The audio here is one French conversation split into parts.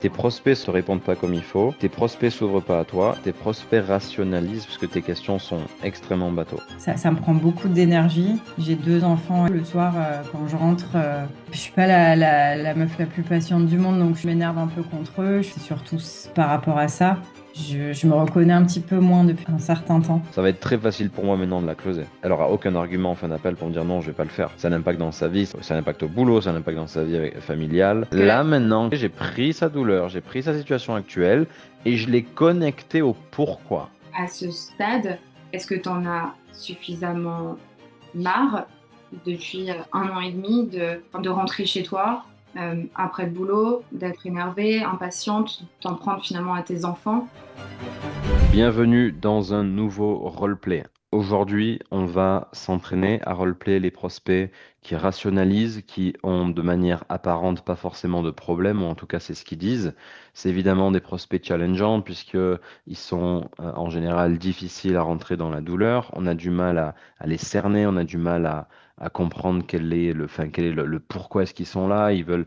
Tes prospects se répondent pas comme il faut, tes prospects s'ouvrent pas à toi, tes prospects rationalisent parce que tes questions sont extrêmement bateaux. Ça me prend beaucoup d'énergie. J'ai deux enfants. Le soir, quand je rentre, je suis pas la meuf la plus patiente du monde, donc je m'énerve un peu contre eux. C'est surtout par rapport à ça. Je me reconnais un petit peu moins depuis un certain temps. Ça va être très facile pour moi maintenant de la closer. Elle aura aucun argument en fin d'appel pour me dire non, je vais pas le faire. Ça a un impact dans sa vie, ça a un impact au boulot, ça a un impact dans sa vie familiale. Parce que là, Là maintenant, j'ai pris sa douleur, j'ai pris sa situation actuelle et je l'ai connecté au pourquoi. à ce stade, est-ce que tu en as suffisamment marre depuis 1 an et demi de rentrer chez toi après le boulot, d'être énervée, impatiente, d'en prendre finalement à tes enfants? Bienvenue dans un nouveau roleplay. Aujourd'hui, on va s'entraîner à roleplay les prospects qui rationalisent, qui ont de manière apparente pas forcément de problème, ou en tout cas c'est ce qu'ils disent. C'est évidemment des prospects challengeants puisqu'ils sont en général difficiles à rentrer dans la douleur. On a du mal à les cerner, on a du mal à comprendre quel est le pourquoi est-ce qu'ils sont là, ils veulent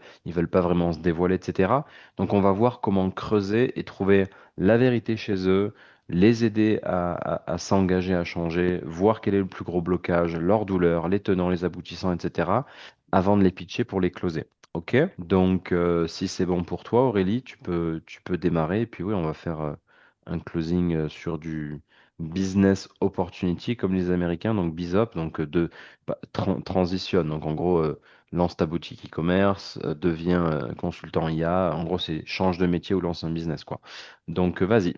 pas vraiment se dévoiler, etc. Donc on va voir comment creuser et trouver la vérité chez eux, les aider à s'engager, à changer, voir quel est le plus gros blocage, leur douleur, les tenants, les aboutissants, etc., avant de les pitcher pour les closer. OK? Donc, si c'est bon pour toi, Aurélie, tu peux démarrer. Et puis oui, on va faire un closing sur du business opportunity, comme les Américains, donc BISOP, donc transition. Donc, en gros, lance ta boutique e-commerce, deviens consultant IA. En gros, c'est change de métier ou lance un business, quoi. Donc, vas-y.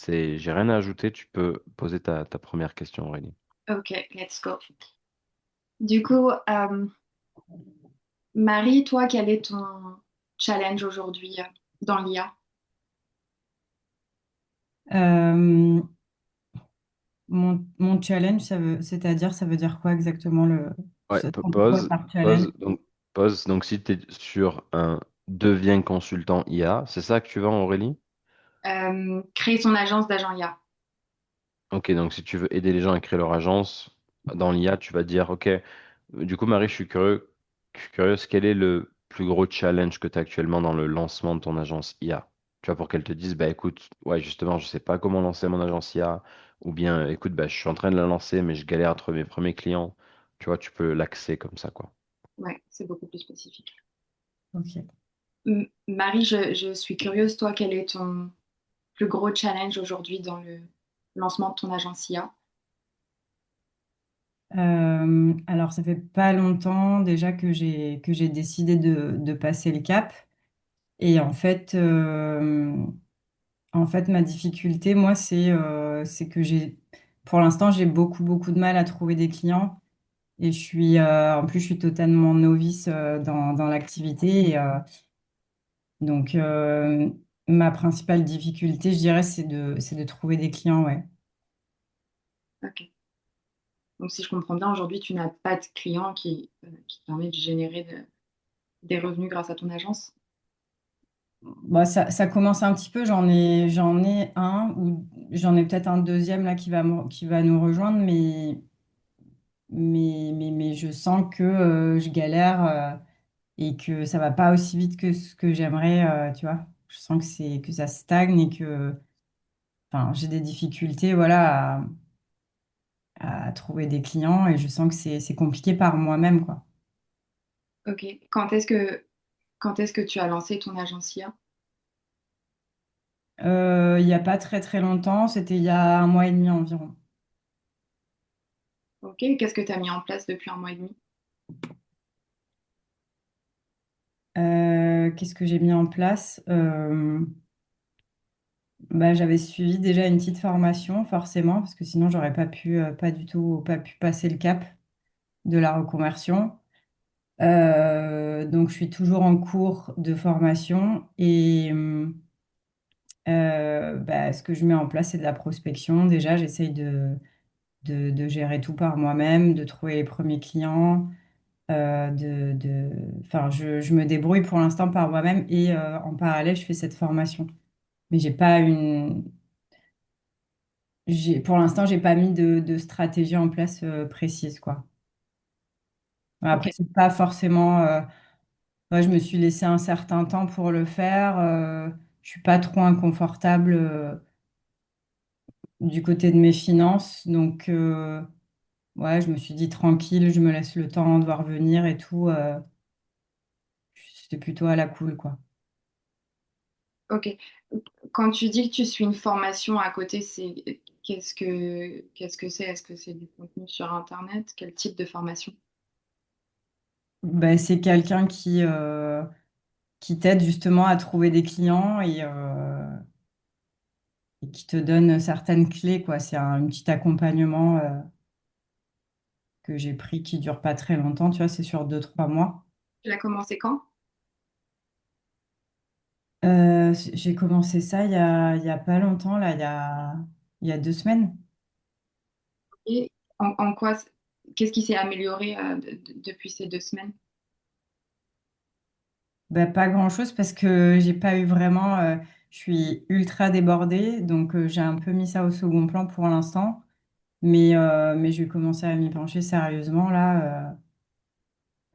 J'ai rien à ajouter, tu peux poser ta première question, Aurélie. Ok, let's go. Du coup, Marie, toi, quel est ton challenge aujourd'hui dans l'IA? Euh, mon challenge, c'est-à-dire, ça veut dire quoi exactement Ouais, ça s'entend quoi par challenge? pause. Donc, si tu es sur un deviens consultant IA, c'est ça que tu veux, Aurélie? Créer son agence d'agent IA. Ok, donc si tu veux aider les gens à créer leur agence dans l'IA, tu vas dire, ok, du coup, Marie, je suis curieuse, quel est le plus gros challenge que tu as actuellement dans le lancement de ton agence IA? Tu vois, pour qu'elle te dise, bah écoute, ouais, justement, je sais pas comment lancer mon agence IA, ou bien, écoute, bah, je suis en train de la lancer, mais je galère à trouver mes premiers clients. Tu vois, tu peux l'axer comme ça, quoi. Ouais, c'est beaucoup plus spécifique. Ok. Marie, je suis curieuse, toi, quel est ton plus gros challenge aujourd'hui dans le lancement de ton agence IA? Alors, ça fait pas longtemps déjà que j'ai décidé de passer le cap. Et en fait, ma difficulté, moi, c'est que pour l'instant, j'ai beaucoup de mal à trouver des clients. Et en plus, je suis totalement novice dans l'activité. Donc, ma principale difficulté, je dirais, c'est de trouver des clients, ouais. Ok. Donc, si je comprends bien, aujourd'hui, tu n'as pas de client qui te permet de générer des revenus grâce à ton agence? Bah, ça commence un petit peu. J'en ai un ou j'en ai peut-être un deuxième là qui va nous rejoindre, mais je sens que je galère et que ça va pas aussi vite que ce que j'aimerais, tu vois. Je sens que ça stagne et que, enfin, j'ai des difficultés, voilà, à trouver des clients et je sens que c'est compliqué par moi-même, quoi. Ok. Quand est-ce que tu as lancé ton agence IA? Il n'y a pas très longtemps, c'était il y a un mois et demi environ. Ok. Qu'est-ce que tu as mis en place depuis 1 mois et demi? Qu'est-ce que j'ai mis en place? Bah, j'avais suivi déjà une petite formation, forcément, parce que sinon, j'aurais pas pu, pas du tout, pas pu passer le cap de la reconversion. Donc, je suis toujours en cours de formation et bah, ce que je mets en place, c'est de la prospection. Déjà, j'essaye de gérer tout par moi-même, de trouver les premiers clients. Enfin, je me débrouille pour l'instant par moi-même et en parallèle, je fais cette formation. Mais j'ai pas une, pour l'instant, j'ai pas mis de stratégie en place précise, quoi. Ok. Après, c'est pas forcément Ouais, je me suis laissé un certain temps pour le faire. Je suis pas trop inconfortable du côté de mes finances. Donc, ouais, je me suis dit tranquille, je me laisse le temps de voir venir et tout. C'était plutôt à la cool, quoi. Ok. Quand tu dis que tu suis une formation à côté, c'est qu'est-ce que c'est? Est-ce que c'est du contenu sur Internet? Quel type de formation? Ben, c'est quelqu'un qui t'aide justement à trouver des clients et qui te donne certaines clés, quoi. C'est un petit accompagnement que j'ai pris qui dure pas très longtemps, tu vois, c'est sur 2, 3 mois. Tu l'as commencé quand? J'ai commencé ça il y a pas longtemps, là, il y a 2 semaines. Et en quoi, qu'est-ce qui s'est amélioré depuis ces 2 semaines? Ben, pas grand-chose parce que j'ai pas eu vraiment. Je suis ultra débordée, donc j'ai un peu mis ça au second plan pour l'instant. Mais je vais commencer à m'y pencher sérieusement là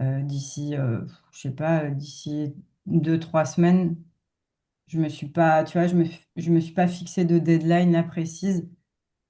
d'ici, je sais pas, d'ici 2, 3 semaines. Je me suis pas, tu vois, je me suis pas fixé de deadline là précise.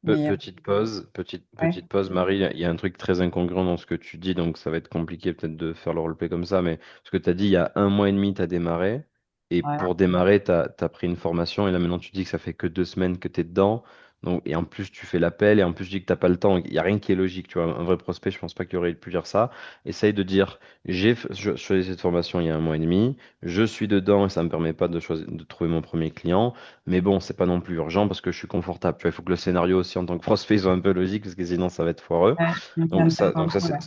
Mais ouais, Petite pause, Marie. Il y a un truc très incongru dans ce que tu dis, donc ça va être compliqué peut-être de faire le roleplay comme ça. Mais ce que tu as dit, il y a un mois et demi, tu as démarré. Et ouais, pour démarrer, tu as pris une formation. Et là maintenant, tu dis que ça fait que 2 semaines que tu es dedans. Donc, et en plus, tu fais l'appel. Et en plus, tu dis que tu n'as pas le temps. Il n'y a rien qui est logique. Tu vois, un vrai prospect, je pense pas qu'il aurait pu dire ça. Essaye de dire, je choisi cette formation il y a un mois et demi. Je suis dedans et ça me permet pas de choisir, de trouver mon premier client. Mais bon, c'est pas non plus urgent parce que je suis confortable. Tu vois, il faut que le scénario aussi en tant que prospect soit un peu logique parce que sinon ça va être foireux. ouais, mais ça me tape un Donc peu, ouais.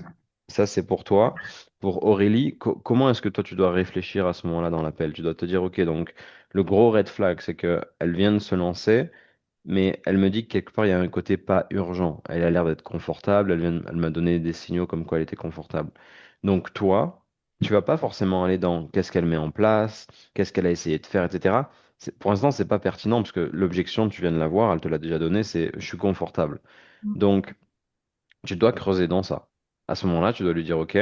ça c'est pour toi. Pour Aurélie, comment est-ce que toi tu dois réfléchir à ce moment-là dans l'appel? Tu dois te dire, ok, donc le gros red flag, c'est que elle vient de se lancer, mais elle me dit que quelque part il y a un côté pas urgent. Elle a l'air d'être confortable. Elle m'a donné des signaux comme quoi elle était confortable. Donc toi, tu vas pas forcément aller dans qu'est-ce qu'elle met en place, qu'est-ce qu'elle a essayé de faire, etc. Pour l'instant, c'est pas pertinent parce que l'objection, tu viens de la voir, elle te l'a déjà donnée, c'est je suis confortable. Donc, tu dois creuser dans ça. À ce moment-là, tu dois lui dire, OK,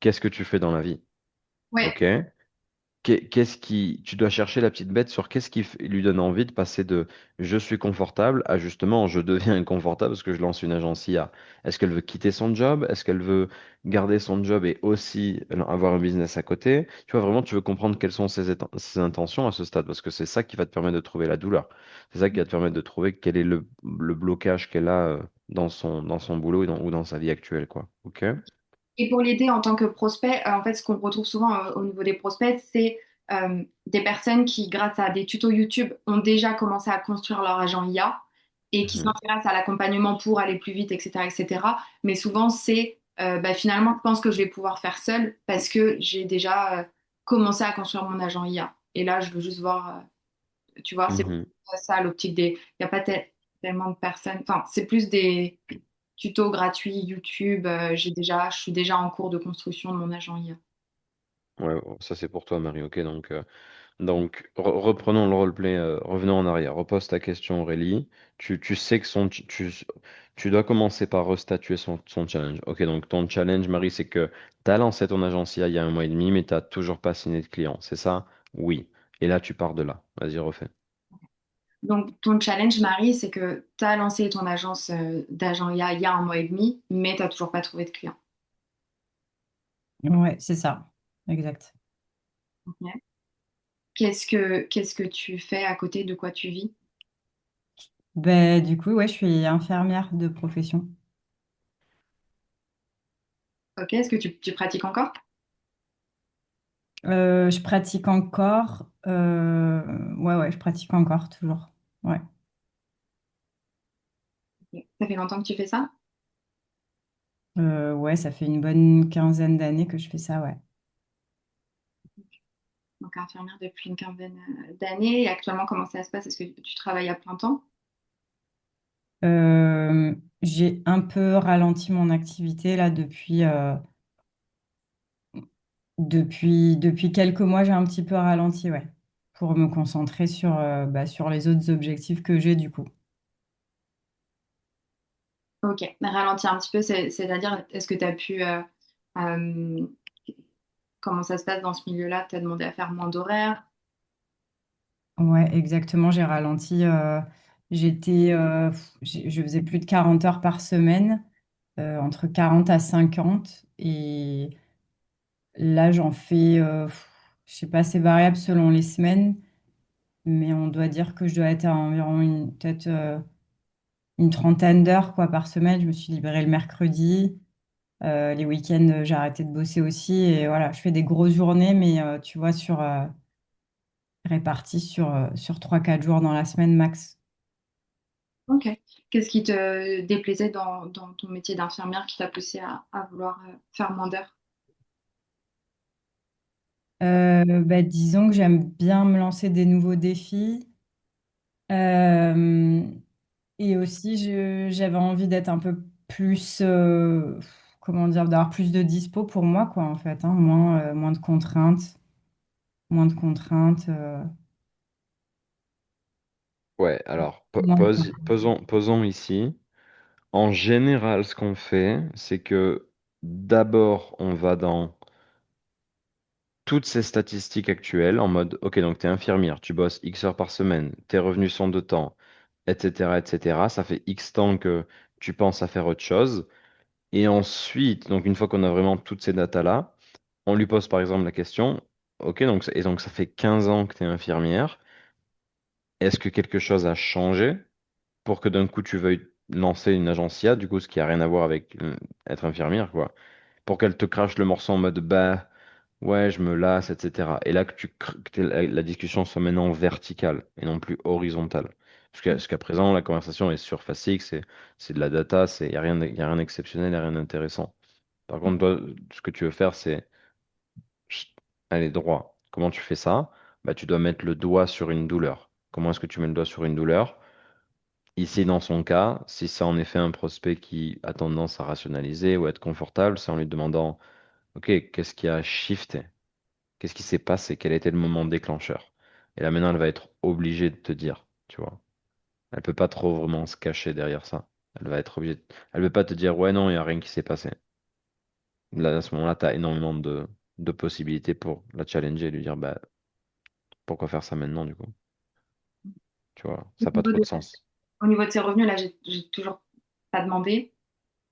qu'est-ce que tu fais dans la vie? Ouais. OK? Qu'est-ce qui, tu dois chercher la petite bête sur qu'est-ce qui lui donne envie de passer de je suis confortable à justement je deviens inconfortable parce que je lance une agence IA. Est-ce qu'elle veut quitter son job? Est-ce qu'elle veut garder son job et aussi avoir un business à côté? Tu vois, vraiment, tu veux comprendre quelles sont ses intentions à ce stade parce que c'est ça qui va te permettre de trouver la douleur. C'est ça qui va te permettre de trouver quel est le blocage qu'elle a dans son boulot ou dans sa vie actuelle, quoi. OK? Et pour l'aider en tant que prospect, en fait, ce qu'on retrouve souvent au niveau des prospects, c'est des personnes qui, grâce à des tutos YouTube, ont déjà commencé à construire leur agent IA et qui Mhm. s'intéressent à l'accompagnement pour aller plus vite, etc., etc. Mais souvent, c'est bah, finalement, je pense que je vais pouvoir faire seul parce que j'ai déjà commencé à construire mon agent IA. Et là, je veux juste voir, tu vois, c'est Mhm. ça l'optique des. Il n'y a pas tellement de personnes. Enfin, c'est plus des tutos gratuits YouTube. Je suis déjà en cours de construction de mon agent IA. Ouais, ça c'est pour toi, Marie. OK, donc, reprenons le roleplay, revenons en arrière. Repose ta question, Aurélie. Tu sais que tu dois commencer par restatuer son challenge. Ok, donc ton challenge, Marie, c'est que tu as lancé ton agence il y a un mois et demi, mais tu n'as toujours pas signé de client. C'est ça? Oui. Et là, tu pars de là. Vas-y, refais. Donc, ton challenge, Marie, c'est que tu as lancé ton agence d'agent IA il y a un mois et demi, mais tu n'as toujours pas trouvé de client. Ouais, c'est ça, exact. Ok. Qu'est-ce que tu fais à côté de quoi tu vis? Ben, du coup, ouais, je suis infirmière de profession. Ok, est-ce que tu pratiques encore? Je pratique encore. Ouais, ouais, je pratique encore, toujours. Ouais. Ok. Ça fait longtemps que tu fais ça? Ouais, ça fait une bonne quinzaine d'années que je fais ça, ouais. Donc, infirmière depuis une quinzaine d'années. Et actuellement, comment ça se passe? Est-ce que tu travailles à plein temps? J'ai un peu ralenti mon activité là depuis quelques mois, j'ai un petit peu ralenti, ouais, pour me concentrer sur les autres objectifs que j'ai du coup. Ok, ralentir un petit peu, c'est-à-dire, est-ce que tu as pu... euh, Comment ça se passe dans ce milieu-là? T'as demandé à faire moins d'horaires? Ouais, exactement. J'ai ralenti. Je faisais plus de 40 heures par semaine, entre 40 à 50. Et là, j'en fais, je sais pas, c'est variable selon les semaines, mais on doit dire que je dois être à environ peut-être une trentaine d'heures quoi, par semaine. Je me suis libérée le mercredi. Les week-ends, j'ai arrêté de bosser aussi. Et voilà, je fais des grosses journées, mais tu vois, réparties sur 3 4 jours dans la semaine max. Ok. Qu'est-ce qui te déplaisait dans ton métier d'infirmière qui t'a poussé à vouloir faire moins d'heures? Bah, disons que j'aime bien me lancer des nouveaux défis. Euh, et aussi, j'avais envie d'être un peu plus, comment dire, d'avoir plus de dispo pour moi, quoi, en fait, hein, moins de contraintes, moins de contraintes, Ouais, alors moins de posons ici. En général, ce qu'on fait, c'est que d'abord, on va dans toutes ces statistiques actuelles en mode, ok, donc tu es infirmière, tu bosses X heures par semaine, tes revenus sont de temps, etc., etc. Ça fait X temps que tu penses à faire autre chose. Et ensuite, donc une fois qu'on a vraiment toutes ces datas-là, on lui pose par exemple la question, ok, donc ça fait 15 ans que tu es infirmière, est-ce que quelque chose a changé pour que d'un coup tu veuilles lancer une agence IA, du coup, ce qui a rien à voir avec être infirmière, quoi, pour qu'elle te crache le morceau en mode, bah, ouais, je me lasse, etc. Et là, que la discussion soit maintenant verticale et non plus horizontale. Jusqu'à présent, la conversation est surfacique, c'est de la data, y a rien d'exceptionnel, y a rien d'intéressant. Par contre, toi, ce que tu veux faire, c'est chut, aller droit. Comment tu fais ça? Bah, tu dois mettre le doigt sur une douleur. Comment est-ce que tu mets le doigt sur une douleur? Ici, dans son cas, si c'est en effet un prospect qui a tendance à rationaliser ou être confortable, c'est en lui demandant, OK, qu'est-ce qui a shifté? Qu'est-ce qui s'est passé? Quel était le moment déclencheur? Et là, maintenant, elle va être obligée de te dire, tu vois. Elle peut pas trop vraiment se cacher derrière ça. Elle va être obligée. Elle veut pas te dire, ouais, non, il n'y a rien qui s'est passé. Là, à ce moment-là, tu as énormément de possibilités pour la challenger et lui dire, bah, pourquoi faire ça maintenant, du coup? Tu vois, Au ça n'a pas niveau trop de de, sens. au niveau de ses revenus, là, j'ai toujours pas demandé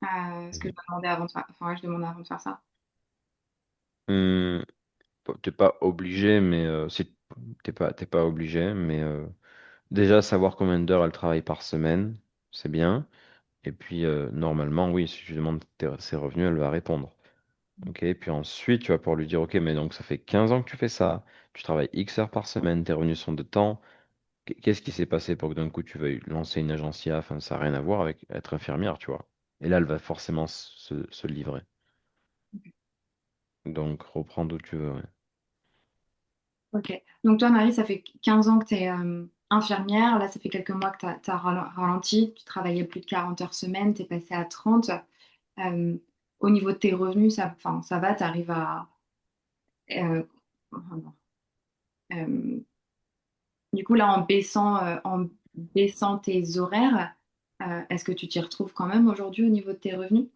ce que je dois demander avant de faire. Enfin, ouais, je demande avant de faire ça. Hum, T'es pas obligé, mais si t'es pas obligé, mais déjà savoir combien d'heures elle travaille par semaine, c'est bien. Et puis normalement, oui, si tu demandes ses revenus, elle va répondre. Ok, et puis ensuite, tu vas pouvoir lui dire, ok, mais donc ça fait 15 ans que tu fais ça, tu travailles X heures par semaine, tes revenus sont de temps. Qu'est-ce qui s'est passé pour que d'un coup tu veuilles lancer une agence IA? Enfin, ça n'a rien à voir avec être infirmière, tu vois. Et là, elle va forcément se livrer. Donc, reprends d'où tu veux. Ouais. Ok. Donc toi, Marie, ça fait 15 ans que tu es infirmière. Là, ça fait quelques mois que tu as ralenti. Tu travaillais plus de 40 heures semaine, tu es passé à 30. Euh, Au niveau de tes revenus, enfin, ça va, tu arrives à... euh, enfin, non. Du coup, là, en baissant tes horaires, est-ce que tu t'y retrouves quand même aujourd'hui au niveau de tes revenus?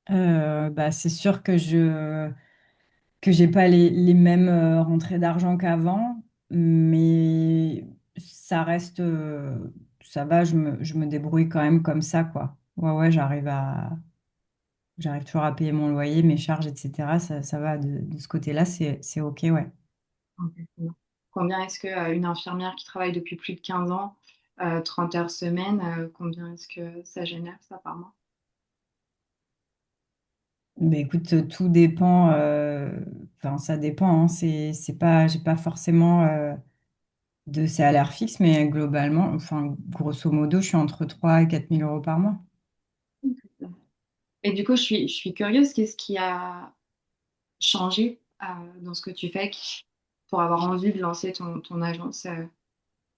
Bah, c'est sûr que j'ai pas les mêmes rentrées d'argent qu'avant, mais ça reste, ça va, je me débrouille quand même comme ça, quoi. Ouais, ouais, j'arrive toujours à payer mon loyer, mes charges, etc. Ça va de ce côté-là, c'est OK, ouais. Ok. Combien est-ce que une infirmière qui travaille depuis plus de 15 ans, 30 heures semaine, combien est-ce que ça génère ça par mois? Mais écoute, tout dépend, enfin, ça dépend, hein, c'est pas, j'ai pas forcément de salaire fixe, mais globalement, enfin, grosso modo, je suis entre 3 et 4 000 euros par mois. Et du coup, je suis curieuse, qu'est-ce qui a changé dans ce que tu fais pour avoir envie de lancer ton agence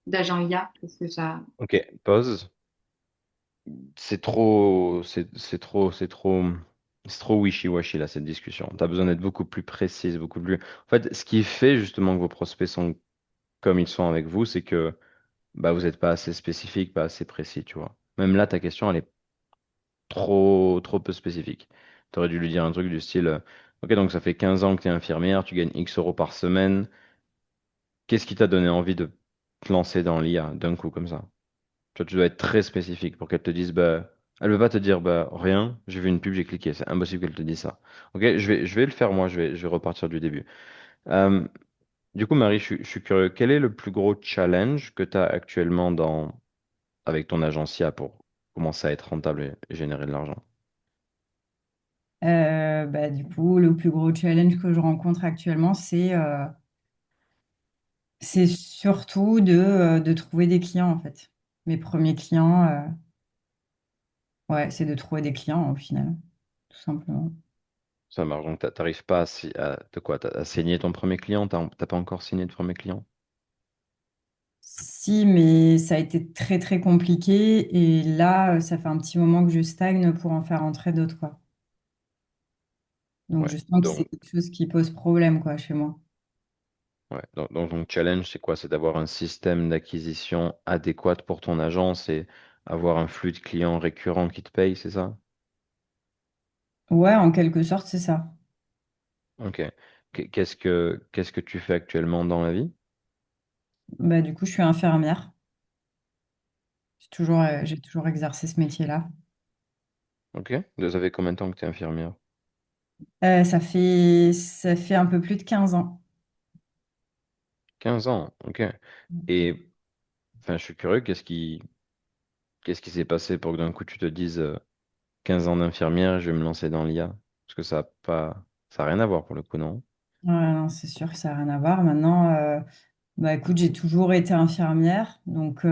d'agent IA? Parce que ça... Ok, pause. C'est trop wishy-washy là, cette discussion. Tu as besoin d'être beaucoup plus précise, beaucoup plus. En fait, ce qui fait justement que vos prospects sont comme ils sont avec vous, c'est que bah, vous n'êtes pas assez spécifique, pas assez précis, tu vois. Même là, ta question, elle est trop peu spécifique. Tu aurais dû lui dire un truc du style, Ok, donc ça fait 15 ans que tu es infirmière, tu gagnes X euros par semaine. Qu'est-ce qui t'a donné envie de te lancer dans l'IA d'un coup comme ça? Tu dois être très spécifique pour qu'elle te dise, bah, elle ne veut pas te dire, bah, rien, j'ai vu une pub, j'ai cliqué. C'est impossible qu'elle te dise ça. Ok, je vais le faire moi, je vais repartir du début. Euh, du coup, Marie, je suis curieux. Quel est le plus gros challenge que tu as actuellement avec ton agence IA pour commencer à être rentable et générer de l'argent? Bah, du coup, le plus gros challenge que je rencontre actuellement, c'est surtout de trouver des clients, en fait. Mes premiers clients, ouais, c'est de trouver des clients au final, tout simplement. Ça marche. Donc, t'arrives pas de quoi? À signer ton premier client? T'as pas encore signé de premier client? Si, mais ça a été très très compliqué et là, ça fait un petit moment que je stagne pour en faire entrer d'autres, quoi. Donc Ouais. je sens que c'est quelque chose qui pose problème, quoi, chez moi. Ouais. Donc, ton challenge, c'est quoi? C'est d'avoir un système d'acquisition adéquat pour ton agence et avoir un flux de clients récurrents qui te payent, c'est ça? Ouais, en quelque sorte, c'est ça. Ok. Qu'est-ce que tu fais actuellement dans la vie? Bah, du coup, je suis infirmière. J'ai toujours exercé ce métier-là. Ok. Ça fait combien de temps que tu es infirmière? Ça fait un peu plus de 15 ans. 15 ans. Ok. Et enfin, je suis curieux, qu'est-ce qui s'est passé pour que d'un coup tu te dises 15 ans d'infirmière, je vais me lancer dans l'IA? Parce que ça a rien à voir pour le coup, non? Ouais, non, c'est sûr que ça n'a rien à voir. Maintenant, bah, écoute, j'ai toujours été infirmière, donc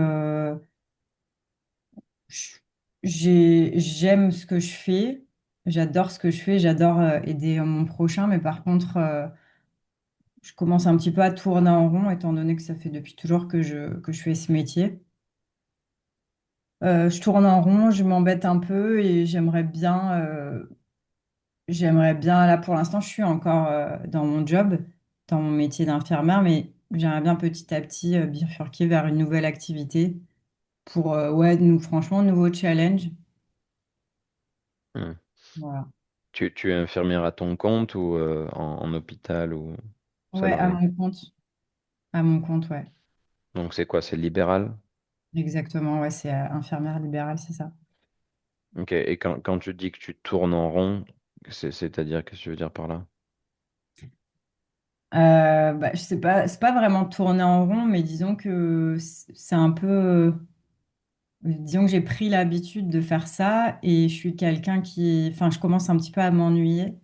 je- j'aime ce que je fais. J'adore ce que je fais. J'adore aider mon prochain, mais par contre, je commence un petit peu à tourner en rond, étant donné que ça fait depuis toujours que je fais ce métier. Je tourne en rond, je m'embête un peu et j'aimerais bien, là pour l'instant, je suis encore dans mon job, dans mon métier d'infirmière, mais j'aimerais bien petit à petit bifurquer vers une nouvelle activité pour, ouais, franchement, nouveau challenge. Hmm. Voilà. Tu es infirmière à ton compte ou en hôpital ou Ouais, à salarié? mon compte. À mon compte, ouais. Donc c'est quoi? C'est libéral? Exactement, ouais, c'est infirmière libérale, c'est ça. Ok. Et quand tu dis que tu tournes en rond, c'est-à-dire, qu'est-ce que tu veux dire par là? Bah, je sais pas, c'est pas vraiment tourner en rond, mais disons que c'est un peu. Disons que j'ai pris l'habitude de faire ça et je suis quelqu'un qui. Enfin, je commence un petit peu à m'ennuyer.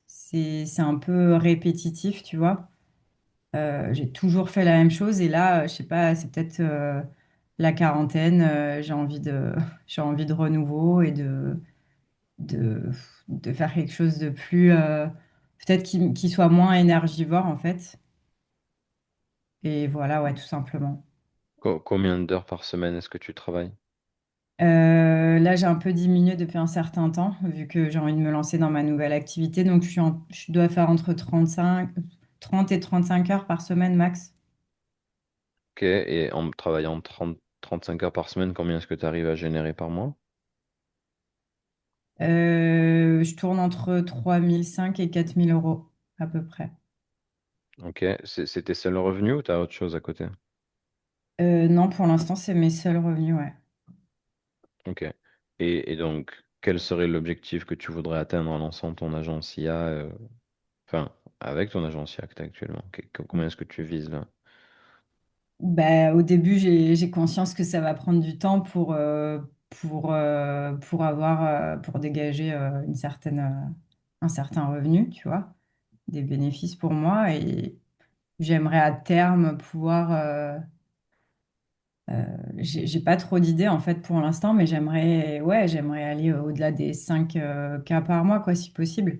C'est un peu répétitif, tu vois. J'ai toujours fait la même chose et là, je sais pas, c'est peut-être la quarantaine. J'ai envie de, j'ai envie de renouveau et de, de faire quelque chose de plus. Peut-être qui soit moins énergivore en fait. Et voilà, ouais, tout simplement. Combien d'heures par semaine est-ce que tu travailles? Là, j'ai un peu diminué depuis un certain temps, vu que j'ai envie de me lancer dans ma nouvelle activité. Donc, je dois faire entre 30 et 35 heures par semaine max. Ok. Et en travaillant 35 heures par semaine, combien est-ce que tu arrives à générer par mois? Je tourne entre 3 500 et 4 000 € à peu près. Ok. C'est tes seuls revenus ou tu as autre chose à côté? Non, pour l'instant, c'est mes seuls revenus, ouais. Ok. Et donc, quel serait l'objectif que tu voudrais atteindre en lançant ton agence IA, enfin, avec ton agence IA que tu as actuellement? Combien est-ce que tu vises là? Bah, au début, j'ai conscience que ça va prendre du temps pour dégager un certain revenu, tu vois, des bénéfices pour moi. Et j'aimerais à terme pouvoir. J'ai pas trop d'idées en fait pour l'instant, mais j'aimerais aller au-delà des 5 cas par mois, quoi, si possible.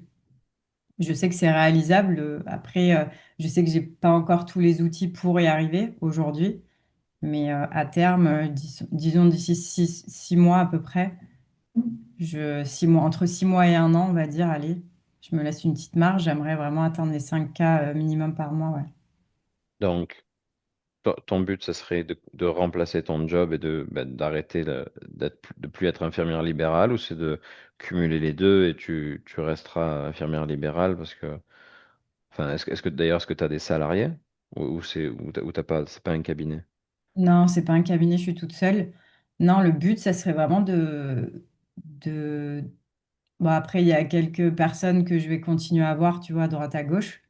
Je sais que c'est réalisable. Après, je sais que j'ai pas encore tous les outils pour y arriver aujourd'hui. Mais à terme, disons d'ici 6 mois à peu près, 6 mois, entre 6 mois et un an, on va dire, allez, je me laisse une petite marge. J'aimerais vraiment atteindre les 5 cas minimum par mois, ouais. Donc, Ton but, ce serait de remplacer ton job et d'arrêter de plus être infirmière libérale ou c'est de cumuler les deux et tu resteras infirmière libérale parce que, enfin, est-ce que d'ailleurs, est-ce que tu as des salariés ou t'as pas, c'est pas un cabinet? Non, c'est pas un cabinet, je suis toute seule. Non, le but, ça serait vraiment de... Bon, après, il y a quelques personnes que je vais continuer à voir, tu vois, à droite à gauche,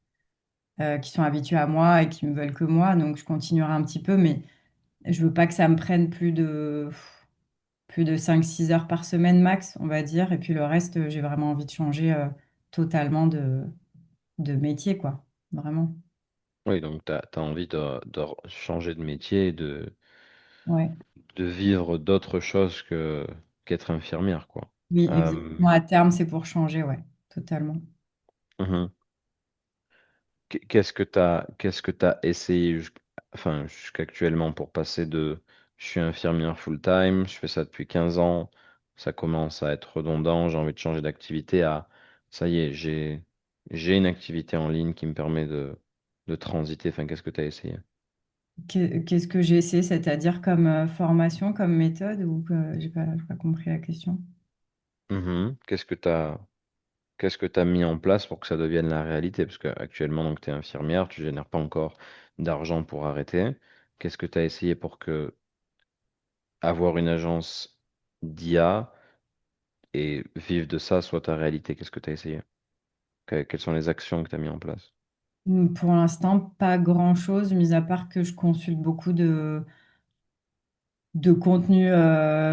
qui sont habituées à moi et qui me veulent que moi, donc je continuerai un petit peu, mais je veux pas que ça me prenne plus de 5 6 heures par semaine max, on va dire, et puis le reste, j'ai vraiment envie de changer totalement de métier, quoi, vraiment. Oui, donc tu as envie de changer de métier et Ouais. de vivre d'autres choses qu'être infirmière, quoi. Oui, Euh, exactement. À terme, c'est pour changer, ouais, totalement. mhm. Qu'est-ce que t'as essayé enfin, jusqu'actuellement pour passer de je suis infirmière full-time, je fais ça depuis 15 ans, ça commence à être redondant, j'ai envie de changer d'activité à ça y est, j'ai une activité en ligne qui me permet de transiter. Enfin, qu'est-ce que tu as essayé? Qu'est-ce que j'ai essayé, c'est-à-dire comme formation, comme méthode, ou j'ai pas compris la question. Mhm. Qu'est-ce que tu as mis en place pour que ça devienne la réalité? Parce qu'actuellement, donc, tu es infirmière, tu génères pas encore d'argent pour arrêter. Qu'est-ce que tu as essayé pour que avoir une agence d'IA et vivre de ça soit ta réalité? Qu'est-ce que tu as essayé? Quelles sont les actions que tu as mis en place? Pour l'instant, pas grand-chose, mis à part que je consulte beaucoup de contenu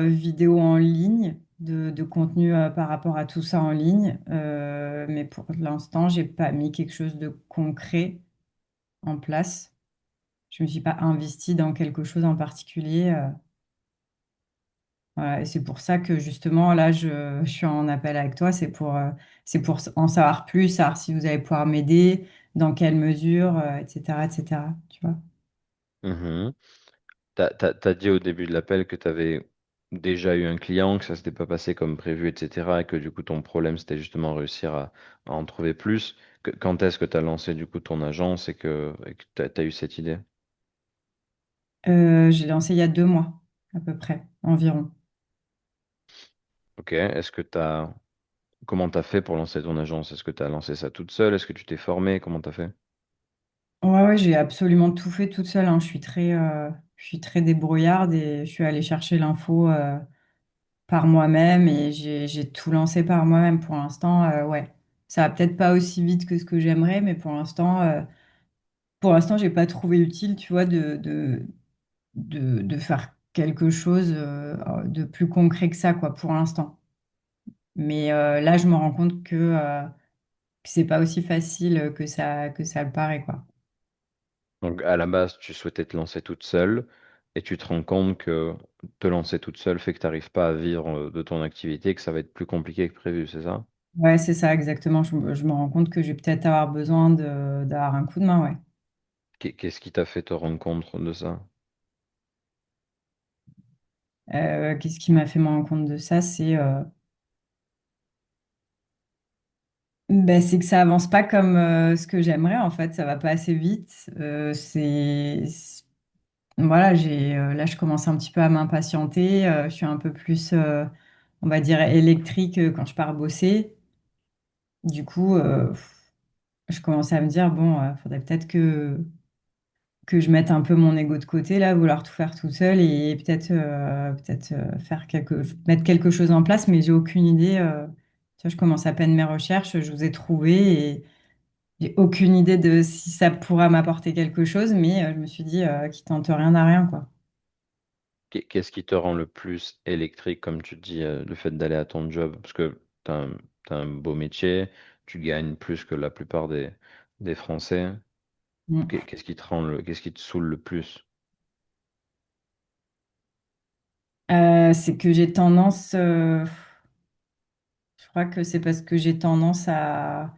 vidéo en ligne, de contenu par rapport à tout ça en ligne. Mais pour l'instant, j'ai pas mis quelque chose de concret en place. Je me suis pas investie dans quelque chose en particulier. Voilà, et c'est pour ça que justement, là, je suis en appel avec toi. C'est pour en savoir plus, savoir si vous allez pouvoir m'aider, dans quelle mesure, etc., etc. Tu vois? Mhm. T'as dit au début de l'appel que tu avais déjà eu un client, que ça s'était pas passé comme prévu, etc. Et que du coup ton problème c'était justement réussir à en trouver plus. Quand est-ce que tu as lancé du coup ton agence et que tu as eu cette idée? J'ai lancé il y a 2 mois, à peu près, environ. Ok, comment t'as fait pour lancer ton agence? Est-ce que tu as lancé ça toute seule? Est-ce que tu t'es formé? Comment t'as fait? Ouais, ouais, j'ai absolument tout fait toute seule, hein. Je suis très débrouillarde et je suis allée chercher l'info par moi-même et j'ai tout lancé par moi-même pour l'instant. Ouais, ça va peut-être pas aussi vite que ce que j'aimerais, mais pour l'instant, j'ai pas trouvé utile, tu vois, de faire quelque chose de plus concret que ça, quoi, pour l'instant. Mais là, je me rends compte que c'est pas aussi facile que ça le paraît, quoi. Donc à la base, tu souhaitais te lancer toute seule et tu te rends compte que te lancer toute seule fait que tu n'arrives pas à vivre de ton activité et que ça va être plus compliqué que prévu, c'est ça? Ouais, c'est ça, exactement. Je me rends compte que je vais peut-être avoir besoin d'avoir un coup de main, ouais. Qu'est-ce qui t'a fait te rendre compte de ça? Qu'est-ce qui m'a fait me rendre compte de ça? C'est que ça avance pas comme ce que j'aimerais, en fait. Ça va pas assez vite. Voilà, là, je commence un petit peu à m'impatienter. Je suis un peu plus, on va dire, électrique quand je pars bosser. Du coup, je commence à me dire, bon, faudrait peut-être que je mette un peu mon ego de côté, là, vouloir tout faire toute seule et peut-être mettre quelque chose en place, mais j'ai aucune idée. Tu vois, je commence à peine mes recherches, je vous ai trouvé et j'ai aucune idée de si ça pourra m'apporter quelque chose, mais je me suis dit qu'il tente rien à rien, quoi. Qu'est-ce qui te rend le plus électrique, comme tu dis, le fait d'aller à ton job? Parce que t'as un beau métier, tu gagnes plus que la plupart des Français. Mm. Qu'est-ce qui te saoule le plus? C'est que j'ai tendance, je crois que c'est parce que j'ai tendance à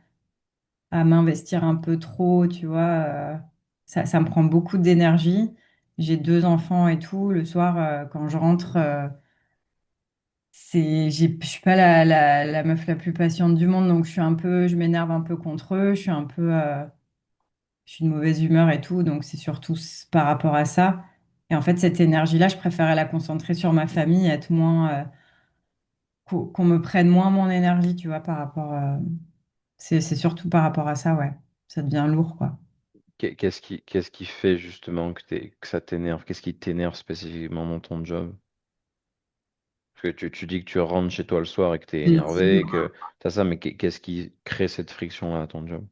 m'investir un peu trop, tu vois. Ça me prend beaucoup d'énergie. J'ai 2 enfants et tout. Le soir, quand je rentre, je suis pas la meuf la plus patiente du monde, donc je m'énerve un peu contre eux. je suis de mauvaise humeur et tout, donc c'est surtout par rapport à ça. Et en fait, cette énergie-là, je préférais la concentrer sur ma famille, être moins, qu'on me prenne moins mon énergie, tu vois, par rapport, c'est surtout par rapport à ça, ouais. Ça devient lourd, quoi. Qu'est-ce qui fait justement que ça t'énerve? Qu'est-ce qui t'énerve spécifiquement dans ton job? Parce que tu dis que tu rentres chez toi le soir et que tu es J'ai dit, énervé, que t'as ça, mais qu'est-ce qui crée cette friction-là à ton job?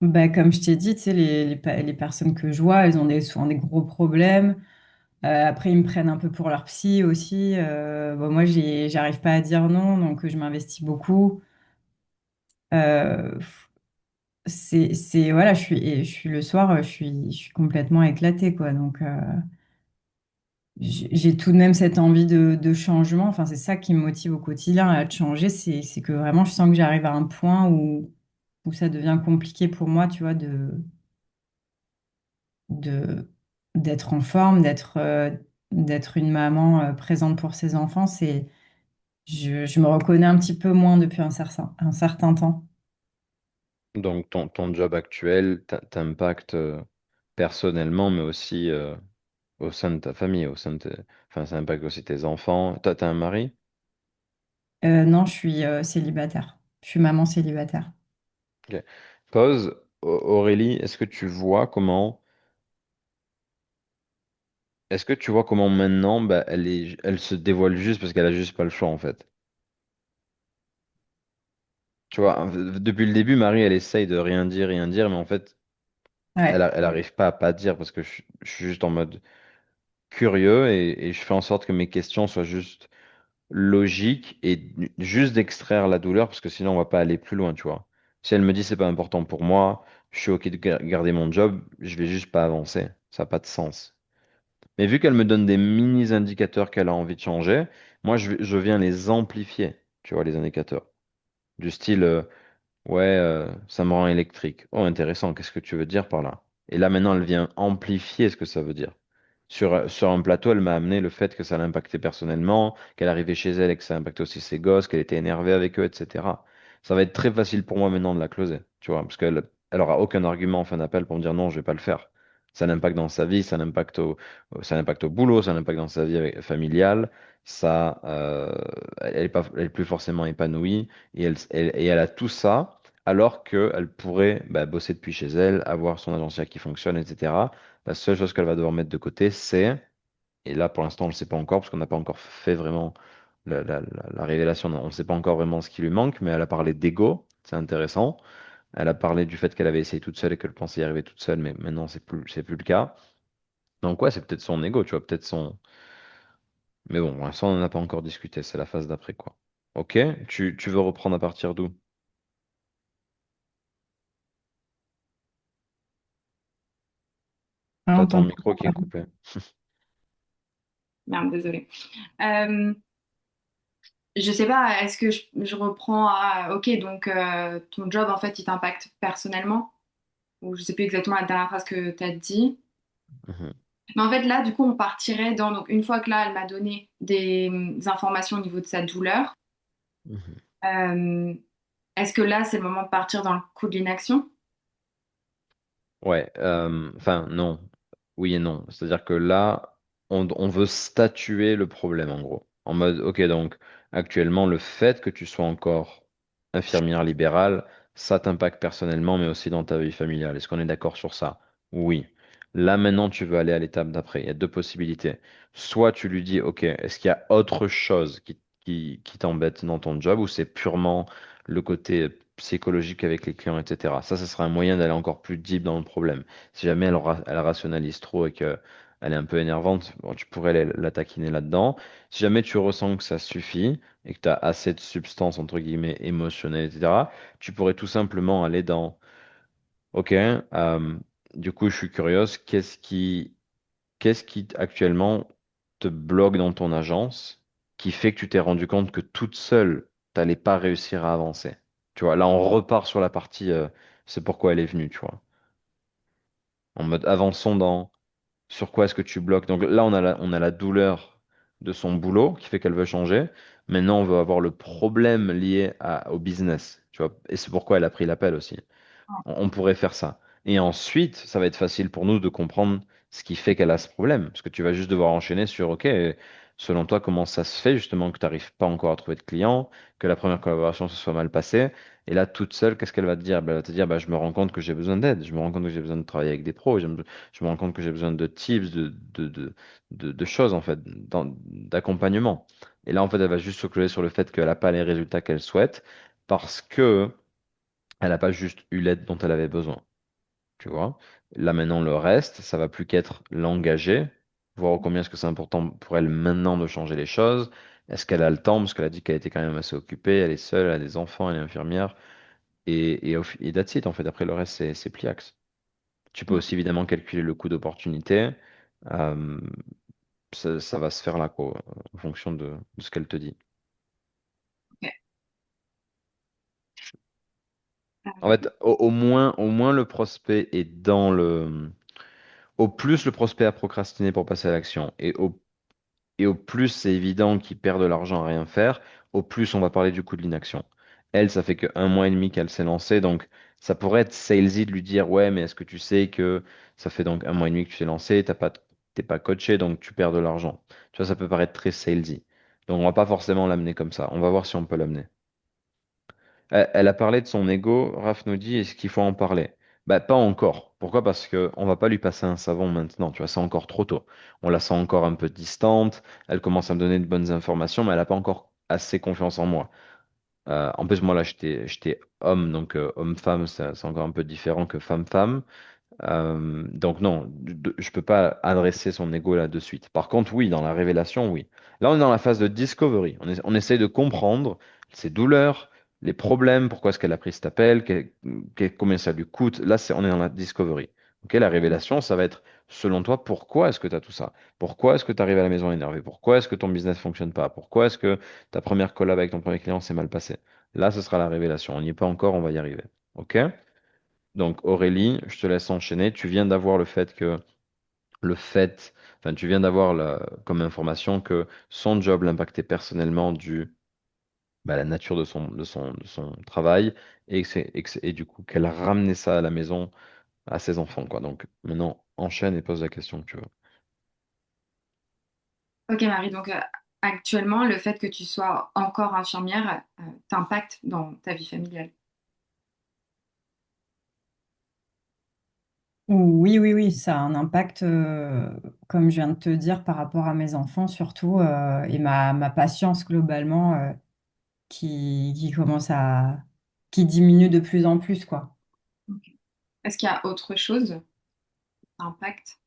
bah, comme je t'ai dit, tu sais, les personnes que je vois, elles ont souvent des gros problèmes. Après, ils me prennent un peu pour leur psy aussi. Bon, moi, j'arrive pas à dire non, donc je m'investis beaucoup. Euh, voilà, je suis le soir, je suis complètement éclatée, quoi. Donc, j'ai tout de même cette envie de changement. Enfin, c'est ça qui me motive au quotidien, là, de changer. C'est que vraiment, je sens que j'arrive à un point où ça devient compliqué pour moi, tu vois, de, d'être en forme, d'être une maman, présente pour ses enfants. Je me reconnais un petit peu moins depuis un certain temps. Donc, ton job actuel t'impacte personnellement, mais aussi au sein de ta famille, enfin, ça impacte aussi tes enfants. T'as un mari? Non, je suis célibataire. Je suis maman célibataire. Ok. Cause, Aurélie, est-ce que tu vois comment maintenant, bah, elle se dévoile juste parce qu'elle a juste pas le choix en fait. Tu vois, depuis le début, Marie, elle essaye de rien dire, mais en fait, Ouais. elle arrive pas à pas dire parce que je suis juste en mode curieux et je fais en sorte que mes questions soient juste logiques et juste d'extraire la douleur parce que sinon on va pas aller plus loin, tu vois. Si elle me dit c'est pas important pour moi, je suis ok de garder mon job, je vais juste pas avancer. Ça n'a pas de sens. Mais vu qu'elle me donne des mini indicateurs qu'elle a envie de changer, moi je viens les amplifier, tu vois, les indicateurs. Du style, ouais, ça me rend électrique. Oh, intéressant, qu'est-ce que tu veux dire par là? Et là, maintenant, elle vient amplifier ce que ça veut dire. Sur un plateau, elle m'a amené le fait que ça l'impactait personnellement, qu'elle arrivait chez elle et que ça impactait aussi ses gosses, qu'elle était énervée avec eux, etc. Ça va être très facile pour moi maintenant de la closer, tu vois, parce elle aura aucun argument en fin d'appel pour me dire non, je vais pas le faire. Ça l'impacte dans sa vie, ça l'impacte au boulot, ça l'impacte dans sa vie familiale, elle est plus forcément épanouie et elle a tout ça alors qu'elle pourrait bah, bosser depuis chez elle, avoir son agencia qui fonctionne, etc. La seule chose qu'elle va devoir mettre de côté, et là pour l'instant on ne le sait pas encore parce qu'on n'a pas encore fait vraiment la révélation, on ne sait pas encore vraiment ce qui lui manque, mais elle a parlé d'ego, c'est intéressant. Elle a parlé du fait qu'elle avait essayé toute seule et qu'elle pensait y arriver toute seule, mais maintenant c'est plus le cas. Donc ouais, c'est peut-être son ego, tu vois, peut-être son. Mais bon, pour l'instant on n'en a pas encore discuté, c'est la phase d'après quoi. Ok, tu veux reprendre à partir d'où? Ah, T'as on ton t'entend micro qui est pas. coupé. Merde, désolée. Euh, je sais pas, est-ce que je reprends à... Ok, donc ton job, en fait, il t'impacte personnellement? Ou je sais plus exactement la dernière phrase que tu as dit. Mhm, Mais en fait, là, du coup, on partirait dans... Donc, une fois que là, elle m'a donné des informations au niveau de sa douleur, mhm. euh, est-ce que là, c'est le moment de partir dans le coup de l'inaction? Ouais, enfin non, oui et non. C'est-à-dire que là, on veut statuer le problème en gros. En mode, ok, donc actuellement, le fait que tu sois encore infirmière libérale, ça t'impacte personnellement, mais aussi dans ta vie familiale. Est-ce qu'on est d'accord sur ça? Oui. Là maintenant, tu veux aller à l'étape d'après. Il y a deux possibilités. Soit tu lui dis, ok, est-ce qu'il y a autre chose qui t'embête dans ton job ou c'est purement le côté psychologique avec les clients, etc. Ça sera un moyen d'aller encore plus deep dans le problème. Si jamais elle rationalise trop et qu'elle est un peu énervante, bon, tu pourrais la taquiner là-dedans. Si jamais tu ressens que ça suffit et que tu as assez de substance, entre guillemets, émotionnelle, etc., tu pourrais tout simplement aller dans, OK, du coup, je suis curieuse, qu'est-ce qui actuellement te bloque dans ton agence qui fait que tu t'es rendu compte que toute seule, tu n'allais pas réussir à avancer? Tu vois, là, on repart sur la partie, c'est pourquoi elle est venue, tu vois. En mode, avançons dans sur quoi est-ce que tu bloques. Donc là, on a la douleur de son boulot qui fait qu'elle veut changer. Maintenant, on veut avoir le problème lié au business, tu vois. Et c'est pourquoi elle a pris l'appel aussi. On pourrait faire ça. Et ensuite, ça va être facile pour nous de comprendre ce qui fait qu'elle a ce problème. Parce que tu vas juste devoir enchaîner sur, OK, selon toi, comment ça se fait justement que tu n'arrives pas encore à trouver de clients, que la première collaboration se soit mal passée. Et là, toute seule, qu'est-ce qu'elle va te dire? Ben, elle va te dire, bah, je me rends compte que j'ai besoin d'aide, je me rends compte que j'ai besoin de travailler avec des pros, je me rends compte que j'ai besoin de tips, de choses, en fait, d'accompagnement. Et là, en fait, elle va juste se clouer sur le fait qu'elle n'a pas les résultats qu'elle souhaite parce que elle n'a pas juste eu l'aide dont elle avait besoin. Tu vois? Là maintenant, le reste, ça va plus qu'être l'engager, voir combien est-ce que c'est important pour elle maintenant de changer les choses. Est-ce qu'elle a le temps? Parce qu'elle a dit qu'elle était quand même assez occupée, elle est seule, elle a des enfants, elle est infirmière. Et that's it, en fait. Après, le reste, c'est pliax. Tu peux aussi évidemment calculer le coût d'opportunité. Euh, ça va se faire là, quoi, en fonction de ce qu'elle te dit. Ok. En fait, au moins le prospect est dans le. Au plus le prospect a procrastiné pour passer à l'action, et au plus c'est évident qu'il perd de l'argent à rien faire, au plus on va parler du coût de l'inaction. Elle, ça fait que 1 mois et demi qu'elle s'est lancée, donc ça pourrait être salesy de lui dire, ouais, mais est-ce que tu sais que ça fait donc 1 mois et demi que tu t'es lancé, t'es pas coaché, donc tu perds de l'argent. Tu vois, ça peut paraître très salesy. Donc on va pas forcément l'amener comme ça. On va voir si on peut l'amener. Elle a parlé de son ego, Raph nous dit, est-ce qu'il faut en parler? Bah, pas encore. Pourquoi? Parce que on va pas lui passer un savon maintenant, tu vois, c'est encore trop tôt. On la sent encore un peu distante, elle commence à me donner de bonnes informations, mais elle n'a pas encore assez confiance en moi. En plus, moi là, j'étais homme, donc homme-femme, c'est encore un peu différent que femme-femme. Donc non, je peux pas adresser son ego là de suite. Par contre, oui, dans la révélation, oui. Là, on est dans la phase de discovery. On essaye de comprendre ses douleurs, les problèmes, pourquoi est-ce qu'elle a pris cet appel, combien ça lui coûte. Là, on est dans la discovery. Ok, la révélation, ça va être, selon toi, pourquoi est-ce que tu as tout ça? Pourquoi est-ce que tu arrives à la maison énervé? Pourquoi est-ce que ton business fonctionne pas? Pourquoi est-ce que ta première collab avec ton premier client s'est mal passée? Là, ce sera la révélation. On n'y est pas encore, on va y arriver. Ok? Donc Aurélie, je te laisse enchaîner. Tu viens d'avoir enfin tu viens d'avoir comme information que son job l'impactait personnellement dû à la nature de son travail et du coup qu'elle ramenait ça à la maison à ses enfants, quoi. Donc maintenant enchaîne et pose la question que tu veux. Ok Marie, donc actuellement, le fait que tu sois encore infirmière t'impacte dans ta vie familiale. Oui, oui, oui, ça a un impact, comme je viens de te dire, par rapport à mes enfants surtout, et ma patience globalement, qui commence qui diminue de plus en plus, quoi. Ok. Est-ce qu'il y a autre chose qui t'impacte?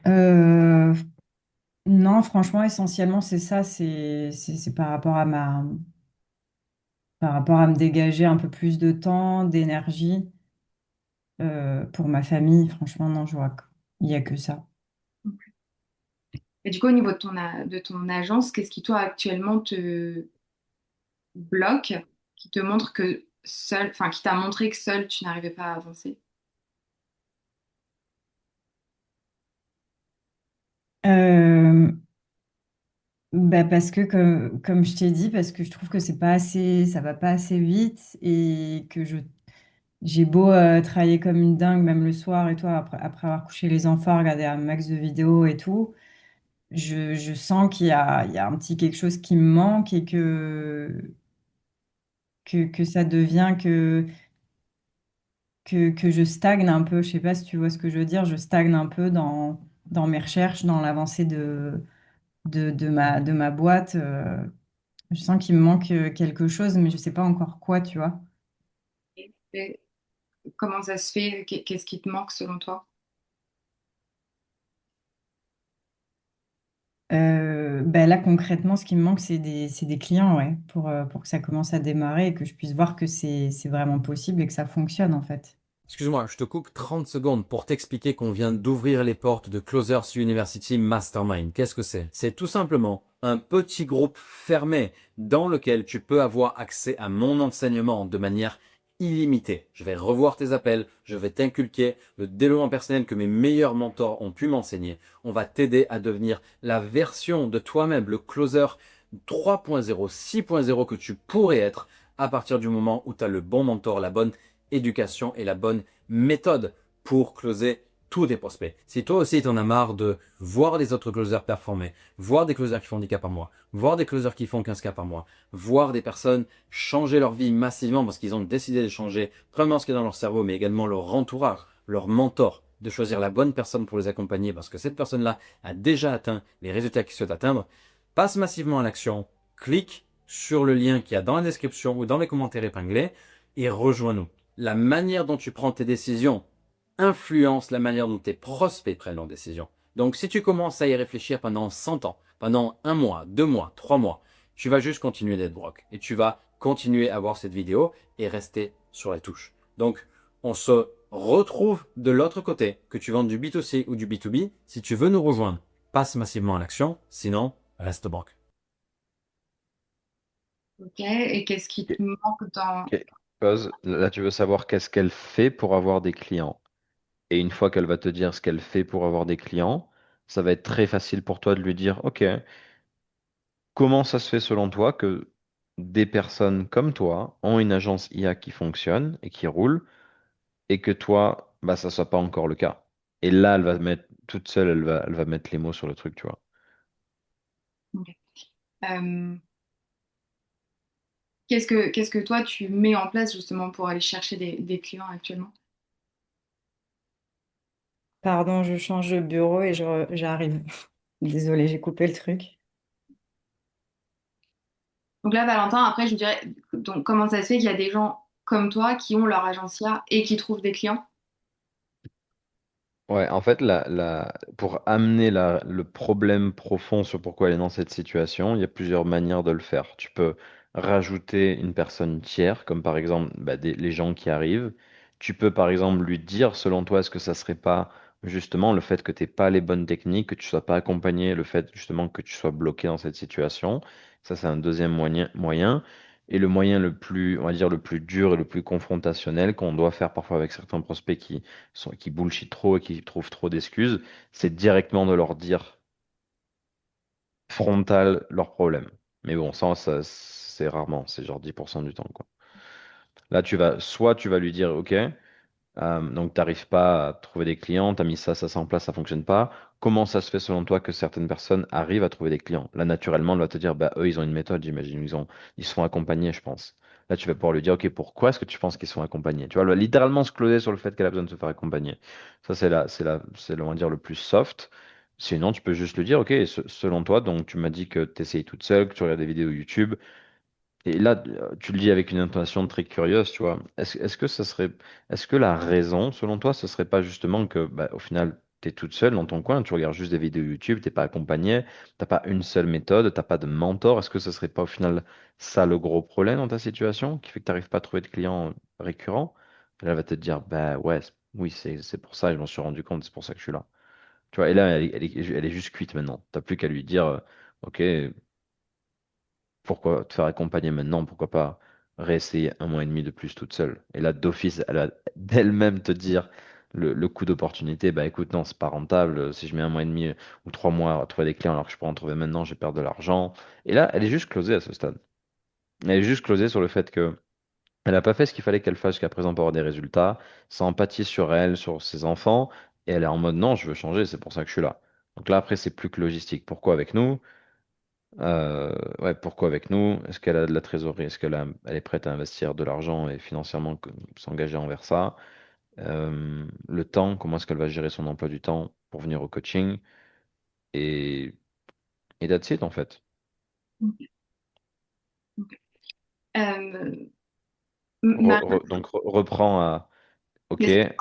Euh, non, franchement, essentiellement, c'est ça, c'est par rapport à me dégager un peu plus de temps, d'énergie, pour ma famille. Franchement, non, je vois qu'il n'y a que ça. Et du coup, au niveau de de ton agence, qu'est-ce qui toi actuellement te bloque, qui te montre que seul, enfin qui t'a montré que seul tu n'arrivais pas à avancer? Euh, parce que comme je t'ai dit, parce que je trouve que c'est pas assez, ça va pas assez vite et que j'ai beau travailler comme une dingue, même le soir et toi, après avoir couché les enfants, regarder un max de vidéos et tout, je sens il y a un petit quelque chose qui me manque et que ça devient que je stagne un peu. Je sais pas si tu vois ce que je veux dire, je stagne un peu dans mes recherches, dans l'avancée de ma boîte. Je sens qu'il me manque quelque chose, mais je sais pas encore quoi, tu vois. Et comment ça se fait? Qu'est-ce qui te manque selon toi? Là, concrètement, ce qui me manque, c'est des clients, ouais, pour que ça commence à démarrer et que je puisse voir que c'est vraiment possible et que ça fonctionne, en fait. Excuse-moi, je te coupe 30 secondes pour t'expliquer qu'on vient d'ouvrir les portes de Closers University Mastermind. Qu'est-ce que c'est? C'est tout simplement un petit groupe fermé dans lequel tu peux avoir accès à mon enseignement de manière illimitée. Je vais revoir tes appels, je vais t'inculquer le développement personnel que mes meilleurs mentors ont pu m'enseigner. On va t'aider à devenir la version de toi-même, le closer 3.0, 6.0 que tu pourrais être à partir du moment où tu as le bon mentor, la bonne éducation et la bonne méthode pour closer tous tes prospects. Si toi aussi tu en as marre de voir les autres closers performer, voir des closers qui font 10K par mois, voir des closers qui font 15K par mois, voir des personnes changer leur vie massivement parce qu'ils ont décidé de changer, premièrement ce qui est dans leur cerveau, mais également leur entourage, leur mentor, de choisir la bonne personne pour les accompagner parce que cette personne-là a déjà atteint les résultats qu'ils souhaitent atteindre, passe massivement à l'action, clique sur le lien qu'il y a dans la description ou dans les commentaires épinglés et rejoins-nous. La manière dont tu prends tes décisions influence la manière dont tes prospects prennent leurs décisions. Donc si tu commences à y réfléchir pendant 100 ans, pendant 1 mois, 2 mois, 3 mois, tu vas juste continuer d'être broke et tu vas continuer à voir cette vidéo et rester sur la touche. Donc on se retrouve de l'autre côté, que tu vendes du B2C ou du B2B. Si tu veux nous rejoindre, passe massivement à l'action, sinon reste banque. Ok, et qu'est-ce qui Ok, te manque dans... ok. Pause. Là, tu veux savoir qu'est-ce qu'elle fait pour avoir des clients. Et une fois qu'elle va te dire ce qu'elle fait pour avoir des clients, ça va être très facile pour toi de lui dire, OK, comment ça se fait selon toi que des personnes comme toi ont une agence IA qui fonctionne et qui roule et que toi, bah, ça soit pas encore le cas. Et là, elle va mettre toute seule, elle va mettre les mots sur le truc, tu vois. Ok. Euh, qu'est-ce que toi tu mets en place justement pour aller chercher des clients actuellement? Pardon, je change de bureau et j'arrive. Désolée, j'ai coupé le truc. Donc là, Valentin, après, je dirais, donc, comment ça se fait qu'il y a des gens comme toi qui ont leur agencia et qui trouvent des clients? Ouais, en fait, pour amener le problème profond sur pourquoi elle est dans cette situation, il y a plusieurs manières de le faire. Tu peux rajouter une personne tiers, comme par exemple bah, les gens qui arrivent. Tu peux par exemple lui dire, selon toi, est-ce que ça serait pas justement le fait que tu n'aies pas les bonnes techniques, que tu sois pas accompagné, le fait justement que tu sois bloqué dans cette situation. Ça, c'est un deuxième moyen. Et le moyen le plus, on va dire, le plus dur et le plus confrontationnel qu'on doit faire parfois avec certains prospects qui bullshit trop et qui trouvent trop d'excuses, c'est directement de leur dire frontal leurs problèmes. Mais bon, ça, c'est rarement, c'est genre 10% du temps, quoi. Là, soit tu vas lui dire, OK, donc tu n'arrives pas à trouver des clients, tu as mis ça en place, ça fonctionne pas. Comment ça se fait selon toi que certaines personnes arrivent à trouver des clients? Là, naturellement, elle va te dire, bah, eux, ils ont une méthode, j'imagine, ils sont accompagnés, je pense. Là, tu vas pouvoir lui dire, OK, pourquoi est-ce que tu penses qu'ils sont accompagnés? Tu vois, elle va littéralement se closer sur le fait qu'elle a besoin de se faire accompagner. Ça, on va dire, le plus soft. Sinon, tu peux juste lui dire, OK, selon toi, donc tu m'as dit que tu essayes toute seule, que tu regardes des vidéos YouTube. Et là, tu le dis avec une intonation très curieuse, tu vois. Est-ce que la raison, selon toi, ce serait pas justement que, bah, au final, tu es toute seule dans ton coin, tu regardes juste des vidéos YouTube, t'es pas accompagné, t'as pas une seule méthode, t'as pas de mentor. Est-ce que ce serait pas au final ça le gros problème dans ta situation, qui fait que tu n'arrives pas à trouver de clients récurrents? Et là, elle va te dire, bah ouais, oui, c'est pour ça, je m'en suis rendu compte, c'est pour ça que je suis là. Tu vois, et là, elle est juste cuite maintenant. T'as plus qu'à lui dire, OK. Pourquoi te faire accompagner maintenant? Pourquoi pas réessayer 1 mois et demi de plus toute seule? Et là, d'office, elle va d'elle-même te dire le coût d'opportunité. Bah écoute, non, c'est pas rentable. Si je mets 1 mois et demi ou 3 mois à trouver des clients alors que je pourrais en trouver maintenant, je vais perdre de l'argent. Et là, elle est juste closée à ce stade. Elle est juste closée sur le fait que elle n'a pas fait ce qu'il fallait qu'elle fasse jusqu'à présent pour avoir des résultats, sans empathie sur elle, sur ses enfants. Et elle est en mode non, je veux changer, c'est pour ça que je suis là. Donc là, après, c'est plus que logistique. Pourquoi avec nous? Ouais, pourquoi avec nous? Est-ce qu'elle a de la trésorerie? Elle est prête à investir de l'argent et financièrement s'engager envers ça? Le temps, comment est-ce qu'elle va gérer son emploi du temps pour venir au coaching? Et, et that's it en fait. Euh, Marie, Donc reprends à. Ok, qu'est-ce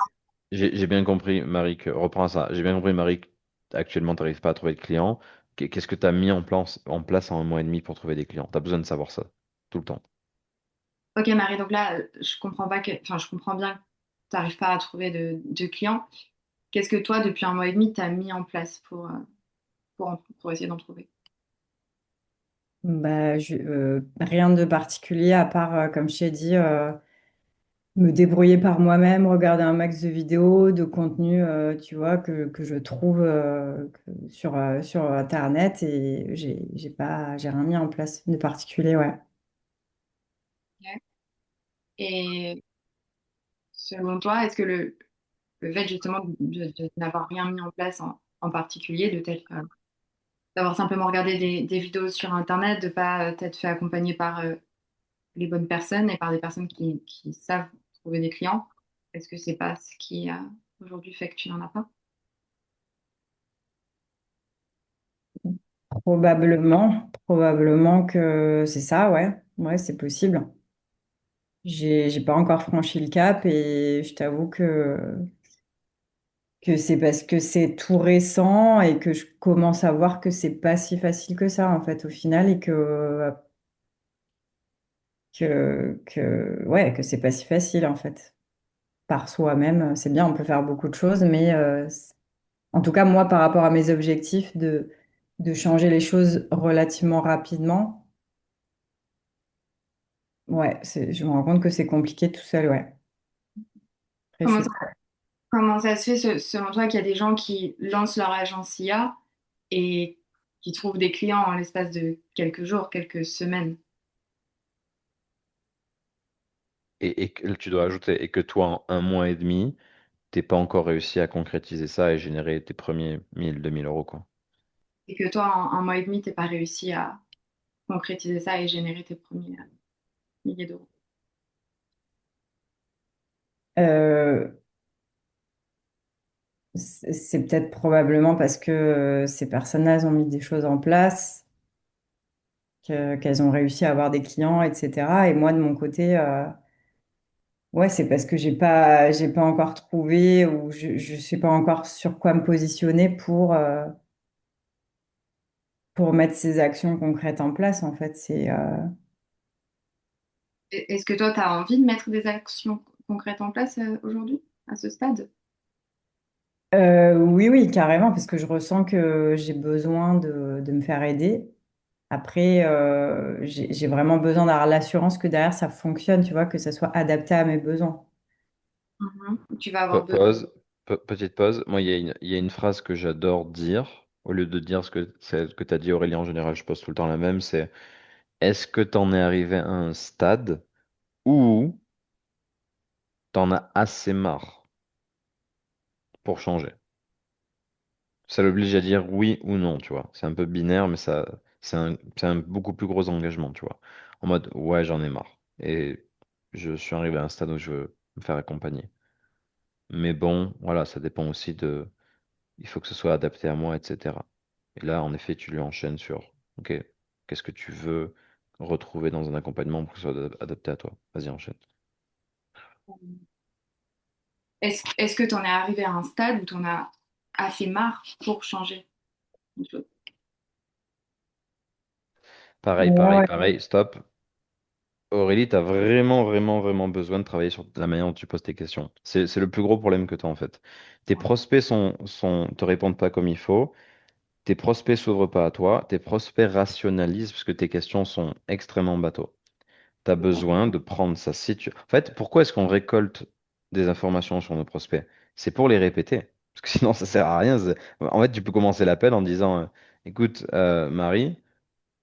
j'ai bien compris, Marie, reprends ça. J'ai bien compris, Marie, que actuellement, tu n'arrives pas à trouver de clients. Qu'est-ce que tu as mis en place en 1 mois et demi pour trouver des clients? Tu as besoin de savoir ça tout le temps. Ok Marie, donc là, je comprends pas enfin, je comprends bien que tu n'arrives pas à trouver de clients. Qu'est-ce que toi, depuis 1 mois et demi, tu as mis en place pour essayer d'en trouver? Bah, rien de particulier à part, comme je t'ai dit, me débrouiller par moi-même, regarder un max de vidéos, de contenu, tu vois, que je trouve sur Internet et j'ai rien mis en place de particulier, ouais. Ok. Et, Selon toi, est-ce que le fait justement de n'avoir rien mis en place en particulier, de peut-être d'avoir simplement regardé des vidéos sur Internet, de pas t'être fait accompagner par les bonnes personnes et par des personnes qui savent trouver des clients, est-ce que c'est pas ce qui aujourd'hui fait que tu n'en as pas? Probablement que c'est ça, ouais. Ouais, c'est possible. J'ai pas encore franchi le cap et je t'avoue que c'est parce que c'est tout récent et que je commence à voir que c'est pas si facile que ça, en fait, au final, et ouais, que c'est pas si facile, en fait. Par soi-même, c'est bien, on peut faire beaucoup de choses, mais en tout cas, moi, par rapport à mes objectifs de changer les choses relativement rapidement, ouais, je me rends compte que c'est compliqué tout seul, ouais. Après, je Comment suis ça, comment ça se fait selon toi qu'il y a des gens qui lancent leur agence IA et qui trouvent des clients en l'espace de quelques jours, quelques semaines? Et que tu dois ajouter, et que toi, en 1 mois et demi, t'es pas encore réussi à concrétiser ça et générer tes premiers 1 000, 2 000 euros, quoi. Et que toi, en un mois et demi, t'es pas réussi à concrétiser ça et générer tes premiers milliers d'euros. Euh, c'est peut-être probablement parce que ces personnes-là, elles ont mis des choses en place, qu'elles ont réussi à avoir des clients, etc. Et moi, de mon côté, ouais, c'est parce que j'ai pas encore trouvé ou je sais pas encore sur quoi me positionner pour mettre ces actions concrètes en place, en fait. Est-ce que toi, tu as envie de mettre des actions concrètes en place aujourd'hui, à ce stade? Oui, oui, carrément, parce que je ressens que j'ai besoin de me faire aider. Après, j'ai vraiment besoin d'avoir l'assurance que derrière ça fonctionne, tu vois, que ça soit adapté à mes besoins. Mhm. Tu vas avoir besoin. Pause, petite pause. Moi, il y a une phrase que j'adore dire, au lieu de dire ce que tu as dit, Aurélie, en général, je pose tout le temps la même, c'est est-ce que tu en es arrivé à un stade où t'en as assez marre pour changer? Ça l'oblige à dire oui ou non, tu vois. C'est un peu binaire, mais c'est un beaucoup plus gros engagement, tu vois. En mode, ouais, j'en ai marre. Et je suis arrivé à un stade où je veux me faire accompagner. Mais bon, voilà, ça dépend aussi de, il faut que ce soit adapté à moi, etc. Et là, en effet, tu lui enchaînes sur, ok, qu'est-ce que tu veux retrouver dans un accompagnement pour que ce soit adapté à toi? Vas-y, enchaîne. Est-ce que tu en es arrivé à un stade où tu en as assez marre pour changer une chose? Pareil, pareil, Ouais, pareil, stop. Aurélie, tu as vraiment, vraiment, vraiment besoin de travailler sur la manière dont tu poses tes questions. C'est le plus gros problème que tu as en fait. Tes prospects te répondent pas comme il faut, tes prospects s'ouvrent pas à toi, tes prospects rationalisent parce que tes questions sont extrêmement bateaux. Tu as besoin de prendre sa situation. En fait, pourquoi est-ce qu'on récolte des informations sur nos prospects? C'est pour les répéter. Parce que sinon, ça sert à rien. En fait, tu peux commencer l'appel en disant, écoute, Marie,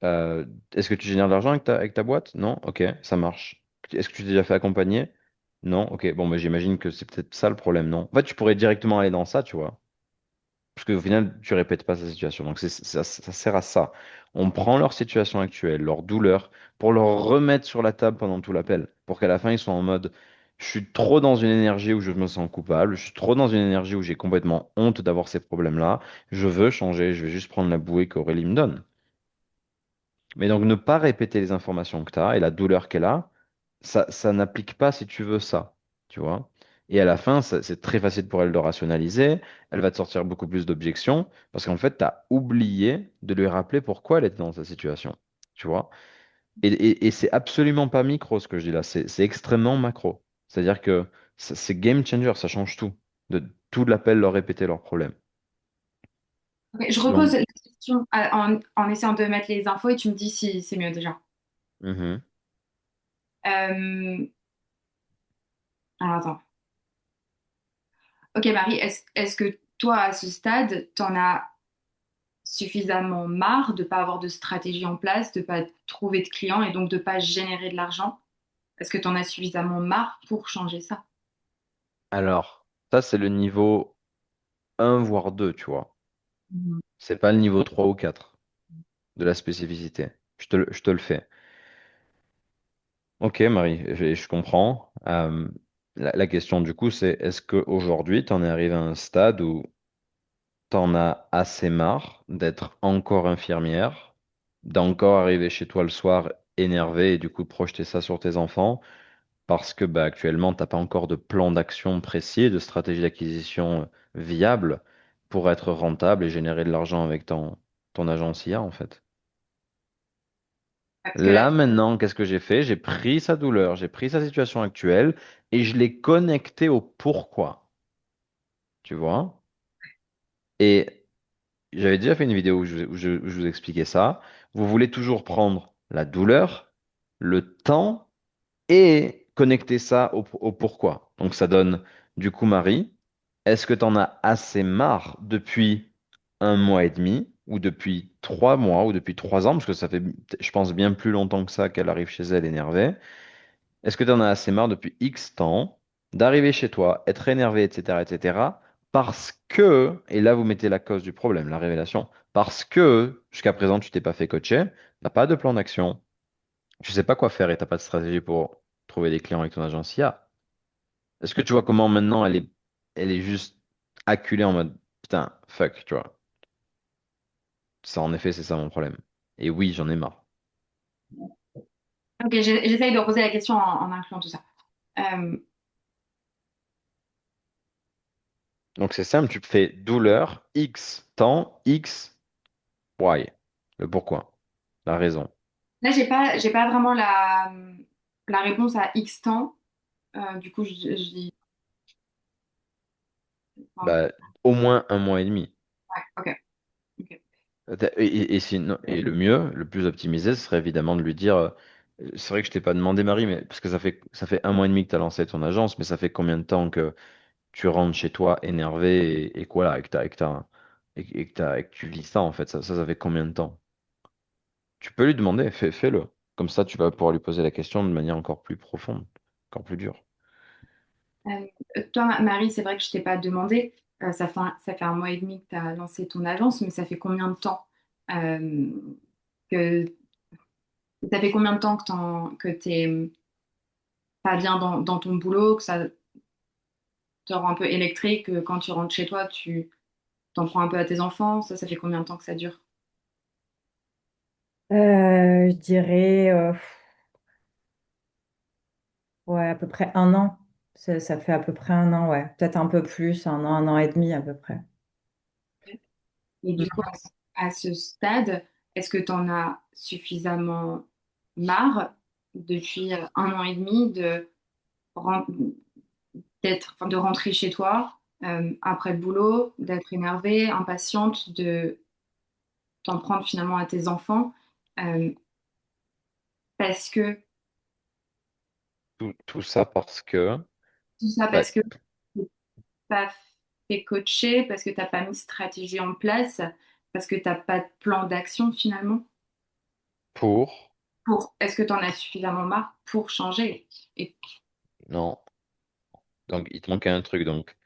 est-ce que tu génères de l'argent avec ta boîte? Non? Ok, ça marche. Est-ce que tu t'es déjà fait accompagner? Non? Ok, bon, bah, j'imagine que c'est peut-être ça le problème, non? En fait, tu pourrais directement aller dans ça, tu vois. Parce qu'au final, tu répètes pas sa situation. Donc, ça sert à ça. On prend leur situation actuelle, leur douleur, pour leur remettre sur la table pendant tout l'appel. Pour qu'à la fin, ils soient en mode, je suis trop dans une énergie où je me sens coupable, je suis trop dans une énergie où j'ai complètement honte d'avoir ces problèmes-là. Je veux changer, je vais juste prendre la bouée qu'Aurélie me donne. Mais donc ne pas répéter les informations que tu as et la douleur qu'elle a, ça n'applique pas si tu veux ça, tu vois. Et à la fin, c'est très facile pour elle de rationaliser, elle va te sortir beaucoup plus d'objections, parce qu'en fait, tu as oublié de lui rappeler pourquoi elle était dans sa situation, tu vois. Et c'est absolument pas micro ce que je dis là, c'est extrêmement macro. C'est-à-dire que c'est game changer, ça change tout. De tout l'appel leur répéter leurs problèmes. Ok, je repose Donc, la question en essayant de mettre les infos et tu me dis si c'est mieux déjà. mhm. Euh, alors attends. Ok Marie, est-ce que toi à ce stade, t'en as suffisamment marre de pas avoir de stratégie en place, de pas trouver de clients et donc de pas générer de l'argent? Est-ce que t'en as suffisamment marre pour changer ça? Alors, ça, c'est le niveau 1 voire 2, tu vois. Mhm. C'est pas le niveau 3 ou 4 de la spécificité. Je te le fais. Ok, Marie, je comprends. La question du coup, c'est est-ce qu'aujourd'hui, tu en es arrivé à un stade où tu en as assez marre d'être encore infirmière, d'encore arriver chez toi le soir énervé et du coup de projeter ça sur tes enfants parce que bah, actuellement, tu n'as pas encore de plan d'action précis, de stratégie d'acquisition viable pour être rentable et générer de l'argent avec ton agence IA en fait. Parce que là, Là, maintenant, qu'est-ce que j'ai fait? J'ai pris sa douleur, j'ai pris sa situation actuelle et je l'ai connecté au pourquoi. Tu vois? Et j'avais déjà fait une vidéo où je vous expliquais ça. Vous voulez toujours prendre la douleur, le temps et connecter ça au pourquoi. Donc, ça donne, du coup, Marie, est-ce que tu en as assez marre depuis 1 mois et demi ou depuis 3 mois ou depuis 3 ans? Parce que ça fait, je pense, bien plus longtemps que ça qu'elle arrive chez elle énervée. Est-ce que tu en as assez marre depuis X temps d'arriver chez toi, être énervé, etc., etc., parce que, et là vous mettez la cause du problème, la révélation, parce que jusqu'à présent tu t'es pas fait coacher, t'as pas de plan d'action, tu sais pas quoi faire et t'as pas de stratégie pour trouver des clients avec ton agence IA. Est-ce que tu vois comment maintenant elle est juste acculée en mode putain, fuck, tu vois. Ça en effet, c'est ça mon problème. Et oui, j'en ai marre. ok, j'essaye de reposer la question en incluant tout ça. Euh, Donc c'est simple, tu fais douleur, X temps, X Why? Le pourquoi, la raison. Là, j'ai pas vraiment la réponse à X temps. Du coup, je dis. Enfin, Bah, au moins 1 mois et demi. ouais, ok, ok. Et le mieux, le plus optimisé, ce serait évidemment de lui dire, c'est vrai que je t'ai pas demandé Marie, mais parce que ça fait 1 mois et demi que tu as lancé ton agence, mais ça fait combien de temps que tu rentres chez toi énervé et que voilà, et que tu vis ça en fait, ça fait combien de temps? Tu peux lui demander, fais-le. Comme ça, tu vas pouvoir lui poser la question de manière encore plus profonde, encore plus dure. Toi, Marie, c'est vrai que je t'ai pas demandé. Ça fait 1 mois et demi que tu as lancé ton agence, mais ça fait combien de temps euh, que ça fait combien de temps que t'es pas bien dans ton boulot, que ça te rend un peu électrique, que quand tu rentres chez toi, tu t'en prends un peu à tes enfants. Ça fait combien de temps que ça dure? Je dirais ouais, à peu près un an. Ça fait à peu près un an, ouais. Peut-être un peu plus, un an et demi à peu près. Et du coup, à ce stade, est-ce que tu en as suffisamment marre depuis 1 an et demi ren- enfin, de rentrer chez toi après le boulot, d'être énervée, impatiente, de t'en prendre finalement à tes enfants euh, parce que Tout ça parce que, tout ça bah, parce que t'es pas fait coacher, parce que t'as pas mis de stratégie en place, parce que t'as pas de plan d'action finalement. pour, Est-ce que tu en as suffisamment marre pour changer? Et non. Donc, il te manque un truc. Donc,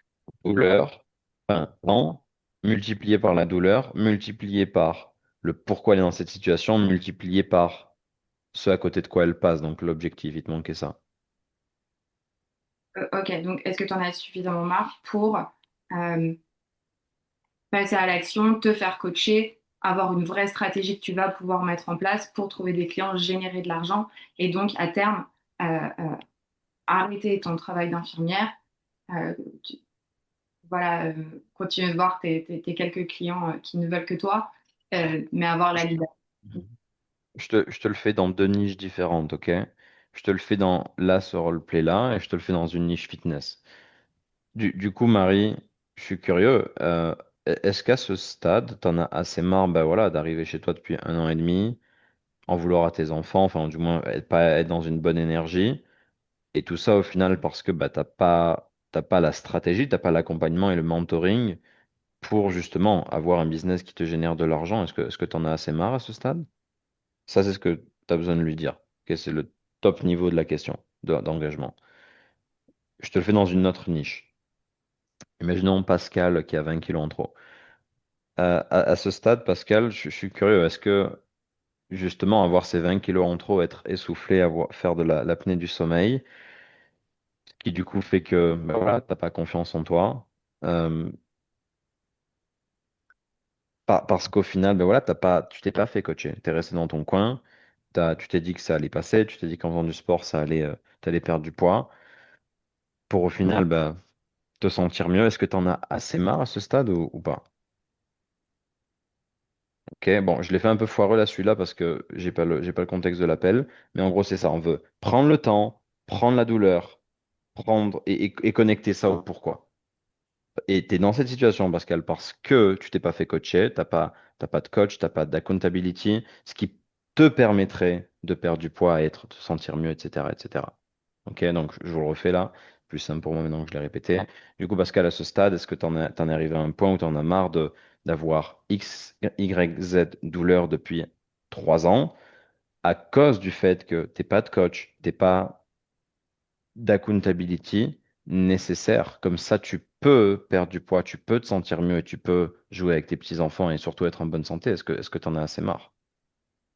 douleur, enfin, temps, multiplié par la douleur, multiplié par le pourquoi elle est dans cette situation, multiplié par ce à côté de quoi elle passe. Donc, l'objectif, il te manquait ça. ok, donc est-ce que tu en as suffisamment marre pour passer à l'action, te faire coacher, avoir une vraie stratégie que tu vas pouvoir mettre en place pour trouver des clients, générer de l'argent et donc à terme arrêter ton travail d'infirmière, euh, tu- voilà, continuer de voir tes quelques clients qui ne veulent que toi, mais avoir la liberté. Je te le fais dans deux niches différentes, ok? Je te le fais dans là, ce roleplay-là, et je te le fais dans une niche fitness. Du coup, Marie, je suis curieux. Est-ce qu'à ce stade, t'en as assez marre, bah voilà, d'arriver chez toi depuis 1 an et demi, en vouloir à tes enfants, enfin, du moins, pas être dans une bonne énergie, et tout ça au final parce que bah, t'as pas la stratégie, t'as pas l'accompagnement et le mentoring pour justement avoir un business qui te génère de l'argent. Est-ce que t'en as assez marre à ce stade? Ça, c'est ce que tu as besoin de lui dire. Ok, c'est le top niveau de la question d'engagement. Je te le fais dans une autre niche. Imaginons Pascal qui a 20 kilos en trop. À ce stade, Pascal, je suis curieux, est-ce que justement avoir ces 20 kilos en trop, être essoufflé, faire de l'apnée du sommeil, qui du coup fait que ben voilà, t'as pas confiance en toi, euh, parce qu'au final, ben voilà, tu t'es pas fait coacher, tu es resté dans ton coin, tu t'es dit que ça allait passer, tu t'es dit qu'en faisant du sport, t'allais perdre du poids, pour au final ben, te sentir mieux. Est-ce que tu en as assez marre à ce stade ou pas? Ok, bon, je l'ai fait un peu foireux là, celui-là, parce que j'ai pas le contexte de l'appel, mais en gros, c'est ça, on veut prendre le temps, prendre la douleur, prendre et connecter ça au pourquoi. Et tu es dans cette situation, Pascal, parce que tu t'es pas fait coacher, t'as pas de coach, t'as pas d'accountability, ce qui te permettrait de perdre du poids, te sentir mieux, etc., etc. Ok, donc je vous le refais là, plus simple pour moi maintenant que je l'ai répété. Du coup, Pascal, à ce stade, est-ce que t'en es arrivé à un point où t'en as marre d'avoir X, Y, Z douleur depuis 3 ans à cause du fait que t'es pas de coach, t'es pas d'accountability nécessaire. Comme ça, tu peux perdre du poids, tu peux te sentir mieux et tu peux jouer avec tes petits-enfants et surtout être en bonne santé. Est-ce que tu en as assez marre?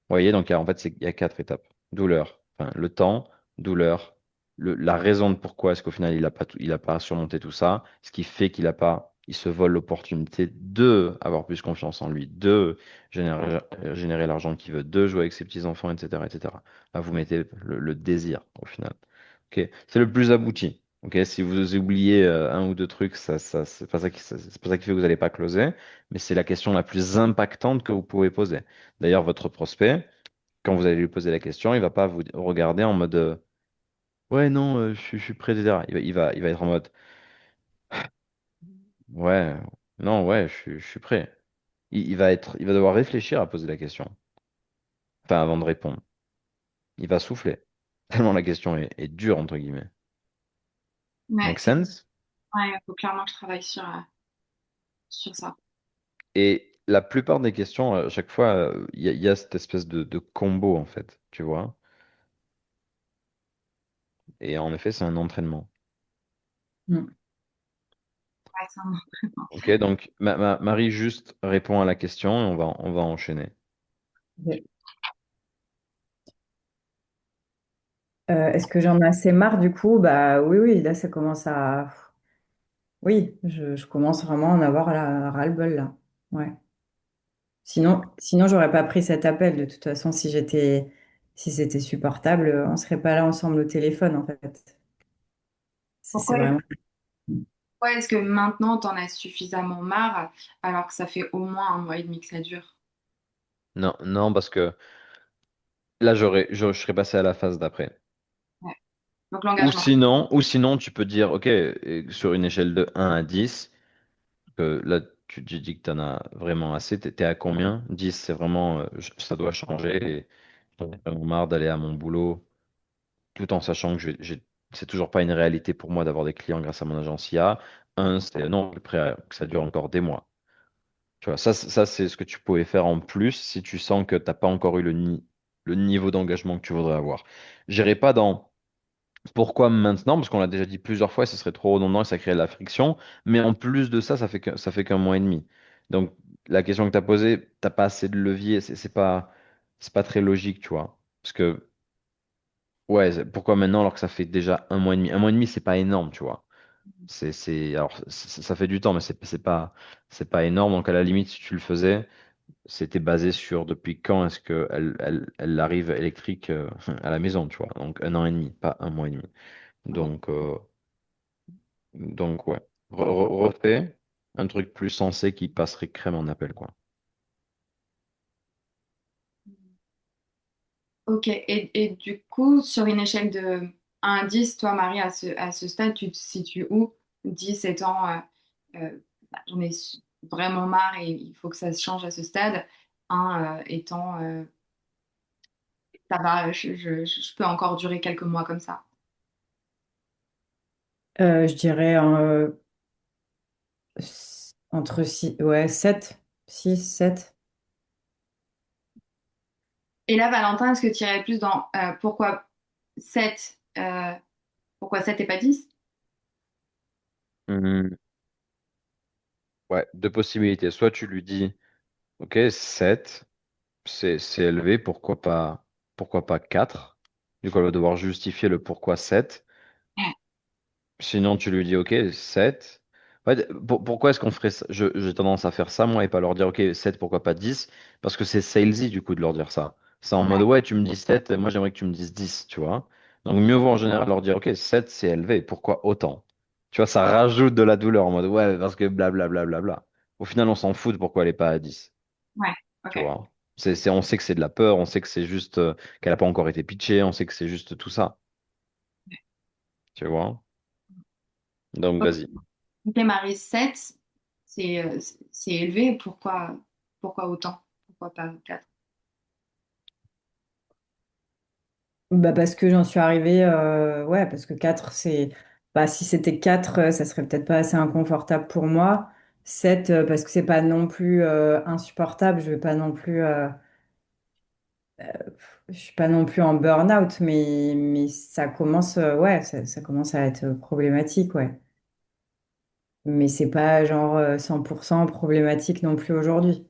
Vous voyez, donc en fait, il y a 4 étapes. Douleur, enfin, le temps, douleur, la raison de pourquoi est-ce qu'au final, il a pas surmonté tout ça, ce qui fait il se vole l'opportunité de avoir plus confiance en lui, de générer l'argent qu'il veut, de jouer avec ses petits-enfants, etc., etc. Là, vous mettez le désir au final. Ok, c'est le plus abouti. Ok, si vous oubliez un ou deux trucs, c'est pas ça qui fait que vous n'allez pas closer, mais c'est la question la plus impactante que vous pouvez poser. D'ailleurs, votre prospect, quand vous allez lui poser la question, il va pas vous regarder en mode ouais, non, je suis prêt, etc. Il va être en mode ouais, non, ouais, je suis prêt. Il va devoir réfléchir à poser la question, enfin, avant de répondre. Il va souffler, tellement la question est dure, entre guillemets. Ouais, Make sense? ouais, faut clairement que je travaille sur ça. Et la plupart des questions, à chaque fois, il y a cette espèce de combo, en fait, tu vois. Et en effet, c'est un entraînement. Mm. Ouais, Ok, donc Marie juste répond à la question et on va enchaîner. Ok. Est-ce que j'en ai assez marre du coup? Bah oui, oui, là ça commence à... Oui, je commence vraiment à en avoir ras-le-bol là. Ouais. Sinon, j'aurais pas pris cet appel. De toute façon, si c'était supportable, on serait pas là ensemble au téléphone en fait. C'est pourquoi, vraiment. pourquoi est-ce que maintenant t'en as suffisamment marre alors que ça fait au moins un mois et demi que ça dure? Non, non, parce que là, je serais passé à la phase d'après. Ouais. Donc l'engagement. Ou sinon, tu peux dire, OK, sur une échelle de 1 à 10, que là, tu dis que tu en as vraiment assez, t'es à combien? 10, c'est vraiment, ça doit changer et j'en ai vraiment marre d'aller à mon boulot tout en sachant que c'est toujours pas une réalité pour moi d'avoir des clients grâce à mon agence IA. C'est non, je suis prêt à que ça dure encore des mois. Tu vois, ça c'est ce que tu pouvais faire en plus si tu sens que t'as pas encore eu le niveau d'engagement que tu voudrais avoir. J'irai pas dans pourquoi maintenant, parce qu'on l'a déjà dit plusieurs fois, et ce serait trop redondant et ça crée de la friction. Mais en plus de ça, ça fait qu'un mois et demi. Donc la question que tu as posée, t'as pas assez de levier, c'est pas très logique, tu vois. Parce que ouais, pourquoi maintenant alors que ça fait déjà un mois et demi? Un mois et demi, c'est pas énorme, tu vois. Alors ça fait du temps, mais c'est pas énorme. Donc à la limite, si tu le faisais, c'était basé sur depuis quand est-ce que elle arrive électrique à la maison, tu vois. Donc 1 an et demi, pas un mois et demi. Donc, euh, donc ouais. Refais un truc plus sensé qui passerait crème en appel, quoi. Ok, et du coup, sur une échelle de 1 à 10, toi, Marie, à ce stade, tu te situes où? 10 étant bah, vraiment marre et il faut que ça se change à ce stade. 1 étant ça va, je peux encore durer quelques mois comme ça. Je dirais entre 6, ouais, 7, 6, 7. Et là, Valentin, est-ce que tu irais plus dans pourquoi 7 pourquoi 7 et pas 10? Ouais, deux possibilités. Soit tu lui dis, OK, 7, c'est élevé, pourquoi pas 4. Du coup, elle va devoir justifier le pourquoi 7. Sinon, tu lui dis, OK, 7. Ouais, pourquoi est-ce qu'on ferait ça? J'ai tendance à faire ça, moi, et pas leur dire, OK, 7, pourquoi pas 10? Parce que c'est salesy, du coup, de leur dire ça. C'est en mode, ouais, tu me dis 7, moi, j'aimerais que tu me dises 10, tu vois. Donc, mieux vaut en général leur dire, OK, 7, c'est élevé, pourquoi autant? Tu vois, ça rajoute de la douleur en mode, ouais, parce que blablabla. Bla, bla, bla, bla. Au final, on s'en fout de pourquoi elle est pas à 10, Ouais, tu ok. vois. On sait que c'est de la peur, on sait que c'est juste qu'elle n'a pas encore été pitchée, on sait que c'est juste tout ça, tu vois. Donc, Ok, vas-y. ok, Marie, 7, c'est élevé. Pourquoi autant? Pourquoi pas 4? Bah parce que j'en suis arrivée, ouais, parce que 4 c'est. Bah, si c'était 4 ça serait peut-être pas assez inconfortable pour moi. 7 parce que c'est pas non plus insupportable. Je vais pas non plus. Je suis pas non plus en burn-out, mais ça commence, ouais, ça commence à être problématique, ouais. Mais c'est pas genre 100% problématique non plus aujourd'hui.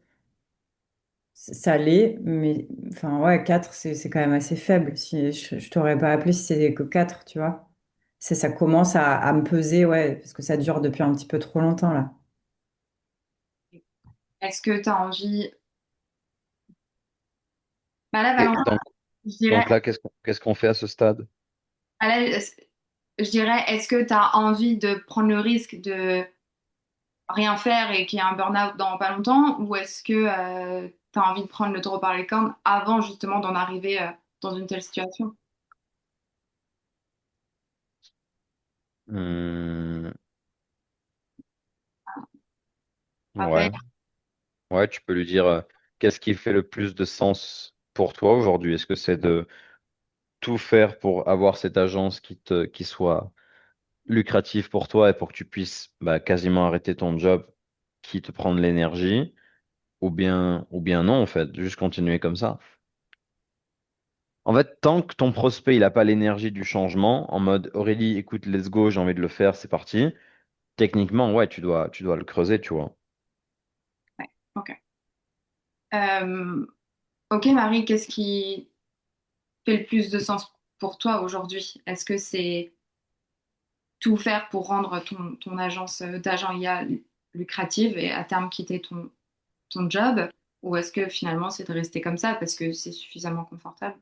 Ça l'est, mais enfin, ouais, 4 c'est quand même assez faible. Si, je t'aurais pas appelé si c'était que 4 tu vois. Ça commence à me peser, ouais, parce que ça dure depuis un petit peu trop longtemps, là. Est-ce que tu as envie... Bah là, Et Valentin, je dirais, donc là, qu'est-ce qu'on fait à ce stade? ah là, je dirais, est-ce que tu as envie de prendre le risque de rien faire et qu'il y ait un burn-out dans pas longtemps, ou est-ce que tu as envie de prendre le taureau par les cornes avant justement d'en arriver dans une telle situation? Hmm, Après, ouais, ouais, tu peux lui dire qu'est-ce qui fait le plus de sens pour toi aujourd'hui? Est-ce que c'est de tout faire pour avoir cette agence qui soit lucrative pour toi et pour que tu puisses bah, quasiment arrêter ton job qui te prend de l'énergie, ou bien non, en fait, juste continuer comme ça. En fait, tant que ton prospect il n'a pas l'énergie du changement, en mode Aurélie, écoute, let's go, j'ai envie de le faire, c'est parti. Techniquement, ouais, tu dois le creuser, tu vois. ouais, ok. Euh, ok, Marie, qu'est-ce qui fait le plus de sens pour toi aujourd'hui? Est-ce que c'est tout faire pour rendre ton agence d'agent IA lucrative et à terme quitter ton job? Ou est-ce que finalement c'est de rester comme ça parce que c'est suffisamment confortable?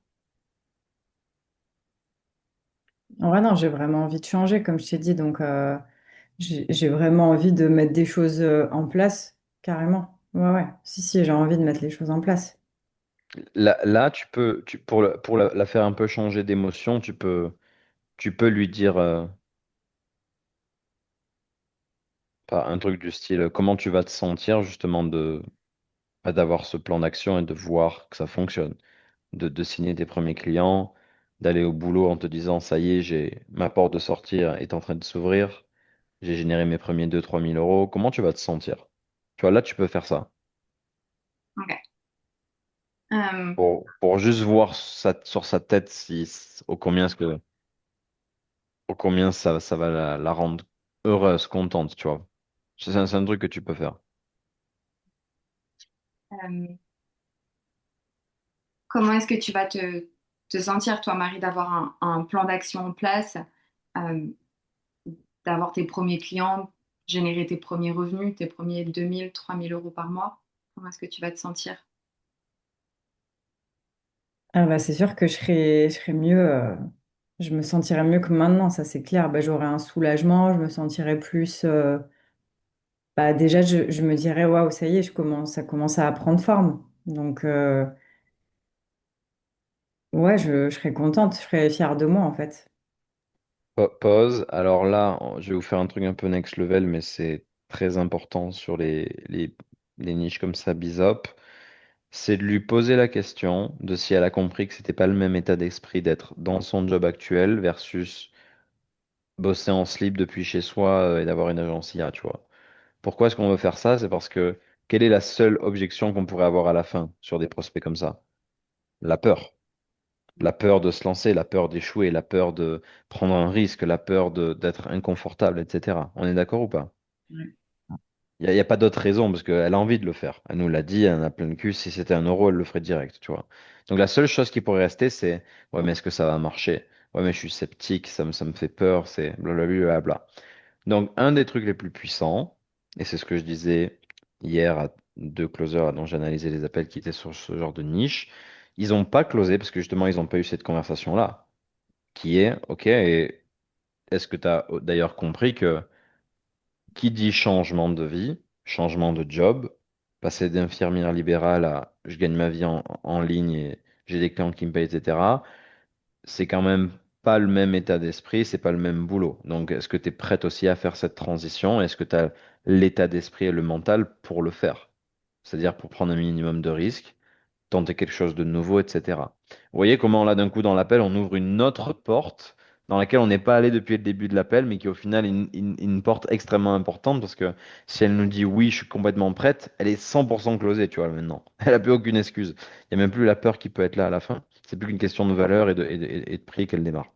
En vrai, non, j'ai vraiment envie de changer, comme je t'ai dit, donc j'ai vraiment envie de mettre des choses en place, carrément. Ouais, ouais. Si, si, j'ai envie de mettre les choses en place. Là, pour la faire un peu changer d'émotion, tu peux lui dire pas un truc du style comment tu vas te sentir justement bah, d'avoir ce plan d'action et de voir que ça fonctionne, de signer tes premiers clients, d'aller au boulot en te disant ça y est, ma porte de sortir est en train de s'ouvrir, j'ai généré mes premiers 2 3 000 euros. Comment tu vas te sentir? Tu vois, là, tu peux faire ça Ok. Euh, pour juste voir sur sa tête au combien ça va la rendre heureuse, contente, tu vois. C'est un truc que tu peux faire. euh, Comment est-ce que tu vas te sentir, toi, Marie, d'avoir un plan d'action en place, euh, d'avoir tes premiers clients, générer tes premiers revenus, tes premiers 2 000, 3 000 euros par mois? Comment est-ce que tu vas te sentir? Ah bah, c'est sûr que je serais mieux, je me sentirais mieux que maintenant, ça c'est clair. Bah, j'aurais un soulagement, je me sentirais plus. Bah, déjà, je me dirais, waouh, ça y est, ça commence à prendre forme. Donc, ouais, je serais contente, je serais fière de moi en fait. Pause. Alors là, je vais vous faire un truc un peu next level, mais c'est très important sur les niches comme ça, Bizop. C'est de lui poser la question de si elle a compris que c'était pas le même état d'esprit d'être dans son job actuel versus bosser en slip depuis chez soi et d'avoir une agence IA, tu vois. Pourquoi est-ce qu'on veut faire ça? C'est parce que quelle est la seule objection qu'on pourrait avoir à la fin sur des prospects comme ça? La peur. La peur de se lancer, la peur d'échouer, la peur de prendre un risque, la peur d'être inconfortable, etc. On est d'accord ou pas? Ouais. Il y a pas d'autre raison parce qu'elle a envie de le faire. Elle nous l'a dit, elle en a plein le cul. Si c'était 1 euro, elle le ferait direct, tu vois. Donc la seule chose qui pourrait rester, c'est ouais, mais est-ce que ça va marcher? Ouais, mais je suis sceptique, ça me fait peur, c'est blablabla. Bla. Donc un des trucs les plus puissants, et c'est ce que je disais hier à 2 closers dont j'analysais les appels qui étaient sur ce genre de niche, ils n'ont pas closé parce que justement, ils n'ont pas eu cette conversation-là, qui est, ok, et est-ce que tu as d'ailleurs compris que qui dit changement de vie, changement de job, passer d'infirmière libérale à je gagne ma vie en ligne et j'ai des clients qui me payent, etc., c'est quand même pas le même état d'esprit, c'est pas le même boulot. Donc, est-ce que tu es prête aussi à faire cette transition? Est-ce que tu as l'état d'esprit et le mental pour le faire? C'est-à-dire pour prendre un minimum de risques, tenter quelque chose de nouveau, etc. Vous voyez comment là, d'un coup, dans l'appel, on ouvre une autre porte dans laquelle on n'est pas allé depuis le début de l'appel, mais qui au final est une porte extrêmement importante parce que si elle nous dit oui, je suis complètement prête, elle est 100% closée, tu vois, maintenant. Elle n'a plus aucune excuse. Il n'y a même plus la peur qui peut être là à la fin. C'est plus qu'une question de valeur et de prix qu'elle démarre.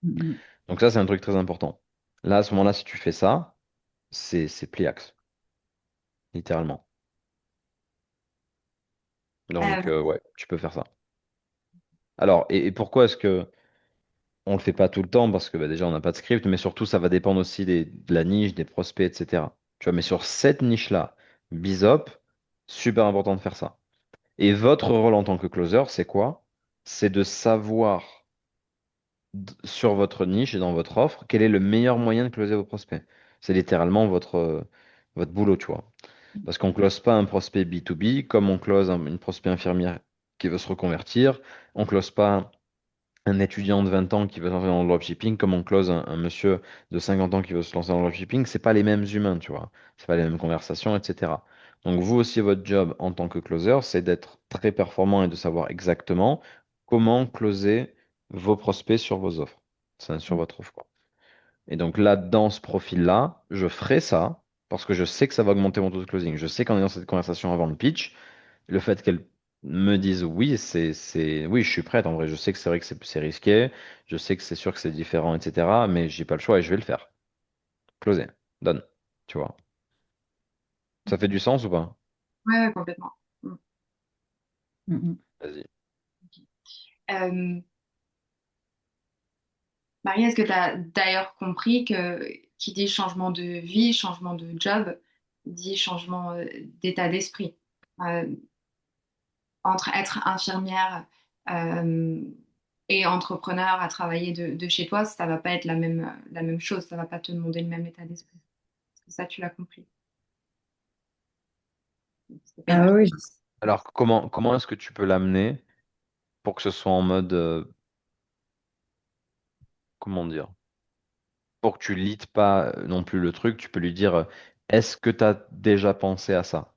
Mm, Donc ça, c'est un truc très important. Là, à ce moment-là, si tu fais ça, c'est pliax, littéralement. Donc, Euh, ouais, tu peux faire ça. Alors, et pourquoi est-ce que on le fait pas tout le temps parce que bah, déjà on n'a pas de script, mais surtout ça va dépendre aussi de la niche, des prospects, etc. Tu vois, mais sur cette niche-là, Bizop, super important de faire ça. Et votre rôle en tant que closer, c'est quoi? C'est de savoir sur votre niche et dans votre offre quel est le meilleur moyen de closer vos prospects. C'est littéralement votre boulot, tu vois. Parce qu'on close pas un prospect B2B comme on close une prospect infirmière qui veut se reconvertir. On close pas un étudiant de 20 ans qui veut se lancer dans le dropshipping, comme on close un monsieur de 50 ans qui veut se lancer dans le dropshipping, c'est pas les mêmes humains, tu vois. C'est pas les mêmes conversations, etc. Donc vous aussi, votre job en tant que closer, c'est d'être très performant et de savoir exactement comment closer vos prospects sur vos offres. Sur votre offre, quoi. Et donc là, dans ce profil-là, je ferai ça parce que je sais que ça va augmenter mon taux de closing. Je sais qu'en ayant cette conversation avant le pitch, le fait qu'elle me dise oui, oui, je suis prête. En vrai, je sais que c'est vrai que c'est risqué. Je sais que c'est sûr que c'est différent, etc. Mais j'ai pas le choix et je vais le faire. Closer. Done. Tu vois. Ça fait du sens ou pas? ouais, ouais, complètement. Mm. mm, Vas-y. Euh, Marie, est-ce que tu as d'ailleurs compris que qui dit changement de vie, changement de job, dit changement d'état d'esprit? Euh, Entre être infirmière euh, et entrepreneur à travailler de chez toi, ça va pas être la même chose, ça va pas te demander le même état d'esprit. Est-ce que ça, tu l'as compris? C'est pas une Ah oui, oui, Alors, comment est-ce que tu peux l'amener pour que ce soit en mode, comment dire, pour que tu lides pas non plus le truc, tu peux lui dire, est-ce que tu as déjà pensé à ça?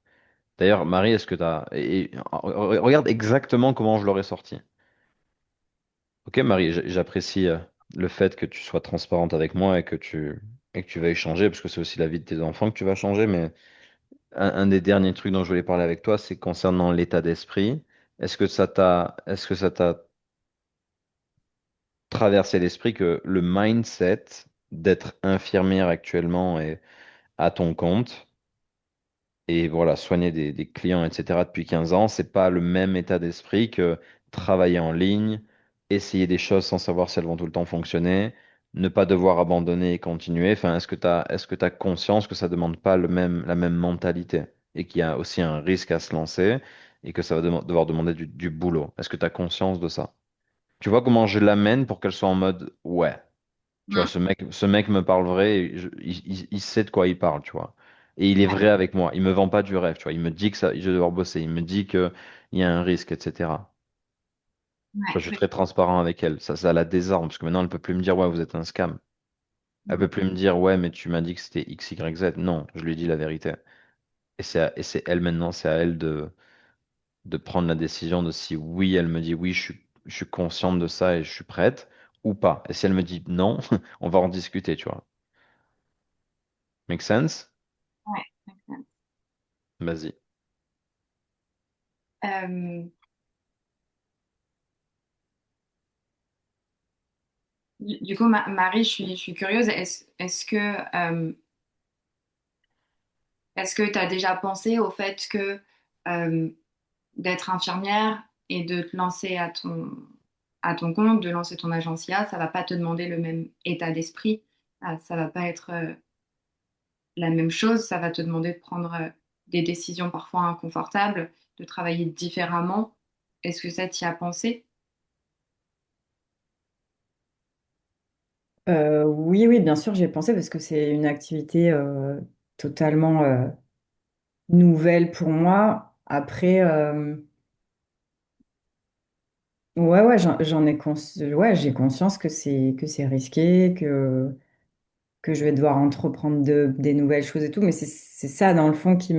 D'ailleurs, Marie, est-ce que tu as... regarde exactement comment je l'aurais sorti. Ok, Marie, j'apprécie le fait que tu sois transparente avec moi et que tu vas échanger, parce que c'est aussi la vie de tes enfants que tu vas changer, mais un des derniers trucs dont je voulais parler avec toi, c'est concernant l'état d'esprit. Est-ce que ça t'a traversé l'esprit que le mindset d'être infirmière actuellement et à ton compte, et voilà, soigner des clients, etc. depuis 15 ans, c'est pas le même état d'esprit que travailler en ligne, essayer des choses sans savoir si elles vont tout le temps fonctionner, ne pas devoir abandonner et continuer. Enfin, est-ce que tu conscience que ça demande pas la même mentalité et qu'il y a aussi un risque à se lancer et que ça va devoir demander du boulot? Est-ce que tu as conscience de ça? Tu vois comment je l'amène pour qu'elle soit en mode ouais. Tu vois, Mm. ce mec me parle vrai, et il sait de quoi il parle, tu vois. Et il est Ouais, vrai avec moi. Il me vend pas du rêve, tu vois. Il me dit que ça, je vais devoir bosser. Il me dit qu'il y a un risque, etc. Tu vois, ouais, je suis ouais. très transparent avec elle. Ça la désarme, parce que maintenant, elle peut plus me dire, ouais, vous êtes un scam. Elle Mm. peut plus me dire, ouais, mais tu m'as dit que c'était X, Y, Z. Non, je lui dis la vérité. Et c'est elle maintenant, c'est à elle de prendre la décision de si oui, elle me dit oui, je suis consciente de ça et je suis prête, ou pas. Et si elle me dit non, on va en discuter, tu vois. Make sense? Ouais, exactement. Vas-y. Euh, du coup, Marie, je suis curieuse. Est-ce que Est-ce que tu as déjà pensé au fait que euh, d'être infirmière et de te lancer à ton compte, de lancer ton agence IA, ça va pas te demander le même état d'esprit, ça va pas être la même chose, ça va te demander de prendre des décisions parfois inconfortables, de travailler différemment. Est-ce que ça t'y a pensé? Oui, oui, bien sûr, j'ai pensé parce que c'est une activité totalement nouvelle pour moi. Après, ouais, ouais, ouais, j'ai conscience que c'est risqué, que je vais devoir entreprendre des nouvelles choses et tout, mais c'est ça, dans le fond, qui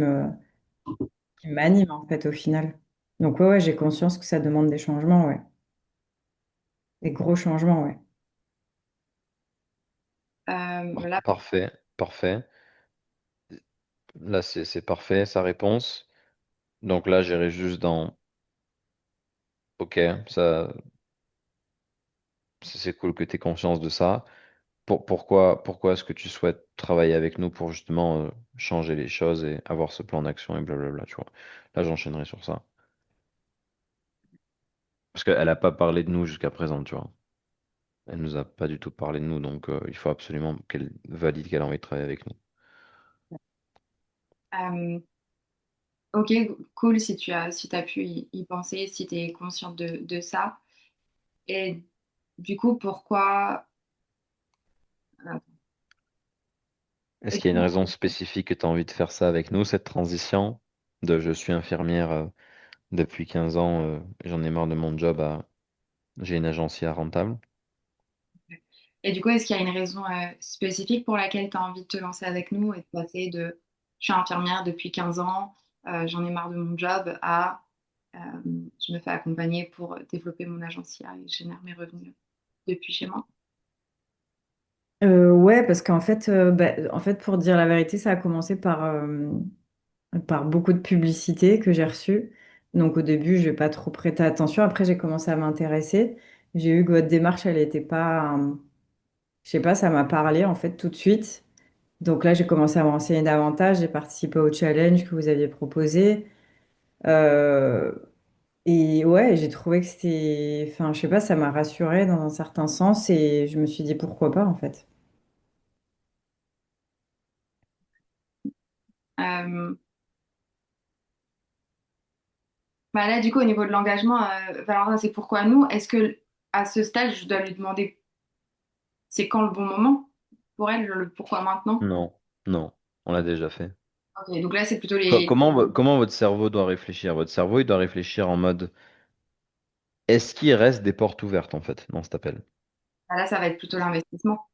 m'anime, en fait, au final. Donc, ouais, ouais, j'ai conscience que ça demande des changements, ouais. Des gros changements, ouais. Là, Parfait, parfait. Là, c'est parfait, sa réponse. Donc là, j'irai juste dans OK, ça, c'est cool que tu aies conscience de ça. Pourquoi est-ce que tu souhaites travailler avec nous pour justement changer les choses et avoir ce plan d'action et blablabla, tu vois. Là, j'enchaînerai sur ça. Parce qu'elle n'a pas parlé de nous jusqu'à présent, tu vois. Elle nous a pas du tout parlé de nous, donc il faut absolument qu'elle valide qu'elle a envie de travailler avec nous. euh, ok, cool si t'as pu y penser, si tu es consciente de ça. Et du coup, pourquoi... euh, Est-ce et qu'il y a une comment- raison spécifique que tu as envie de faire ça avec nous, cette transition de je suis infirmière depuis 15 ans, j'en ai marre de mon job à j'ai une agence IA rentable? et du coup, est-ce qu'il y a une raison spécifique pour laquelle tu as envie de te lancer avec nous et de passer de je suis infirmière depuis 15 ans, j'en ai marre de mon job à euh, je me fais accompagner pour développer mon agence IA et je génère mes revenus depuis chez moi? Ouais, parce qu'en fait, en fait, pour dire la vérité, ça a commencé par beaucoup de publicités que j'ai reçues. Donc au début, je n'ai pas trop prêté attention. Après, j'ai commencé à m'intéresser. J'ai eu que votre démarche, elle n'était pas, je sais pas, ça m'a parlé en fait tout de suite. Donc là, j'ai commencé à me renseigner davantage. J'ai participé au challenge que vous aviez proposé. Euh, et ouais, j'ai trouvé que c'était, enfin, je sais pas, ça m'a rassurée dans un certain sens et je me suis dit pourquoi pas en fait. Euh, Bah là, du coup, au niveau de l'engagement, Valentin, c'est pourquoi nous? Est-ce que à ce stade, je dois lui demander c'est quand le bon moment pour elle, le pourquoi maintenant? Non, non, on l'a déjà fait. Ok, donc là, c'est plutôt les. Comment votre cerveau doit réfléchir? Votre cerveau, il doit réfléchir en mode est-ce qu'il reste des portes ouvertes en fait dans cet appel? Bah là, ça va être plutôt l'investissement.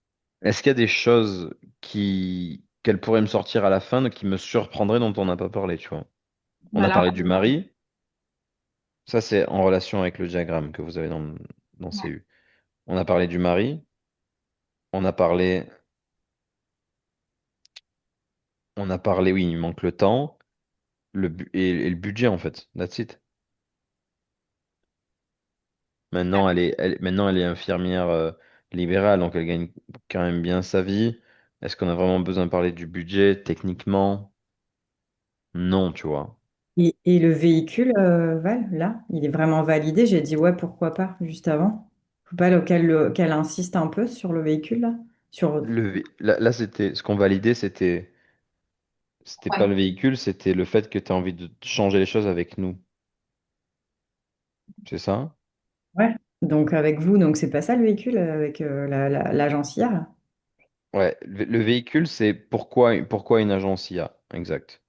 Est-ce qu'il y a des choses qu'elle pourrait me sortir à la fin qui me surprendraient dont on n'a pas parlé, tu vois? On Bah a là, parlé du mari, ça c'est en relation avec le diagramme que vous avez dans ouais. CU. On a parlé du mari, on a parlé, oui, il manque le temps, et le budget en fait. That's it. Maintenant elle est infirmière libérale, donc elle gagne quand même bien sa vie. Est-ce qu'on a vraiment besoin de parler du budget? Techniquement, non, tu vois. Et le véhicule, Val, là, il est vraiment validé. J'ai dit ouais, pourquoi pas, juste avant. Faut pas qu'elle insiste un peu sur le véhicule, là. Sur... Là, c'était ce qu'on validait, c'était pas Ouais. le véhicule, c'était le fait que tu as envie de changer les choses avec nous. C'est ça? Ouais. Donc avec vous, donc c'est pas ça le véhicule, avec l'agence IA, là. Ouais, le véhicule, c'est pourquoi une agence IA. Exact.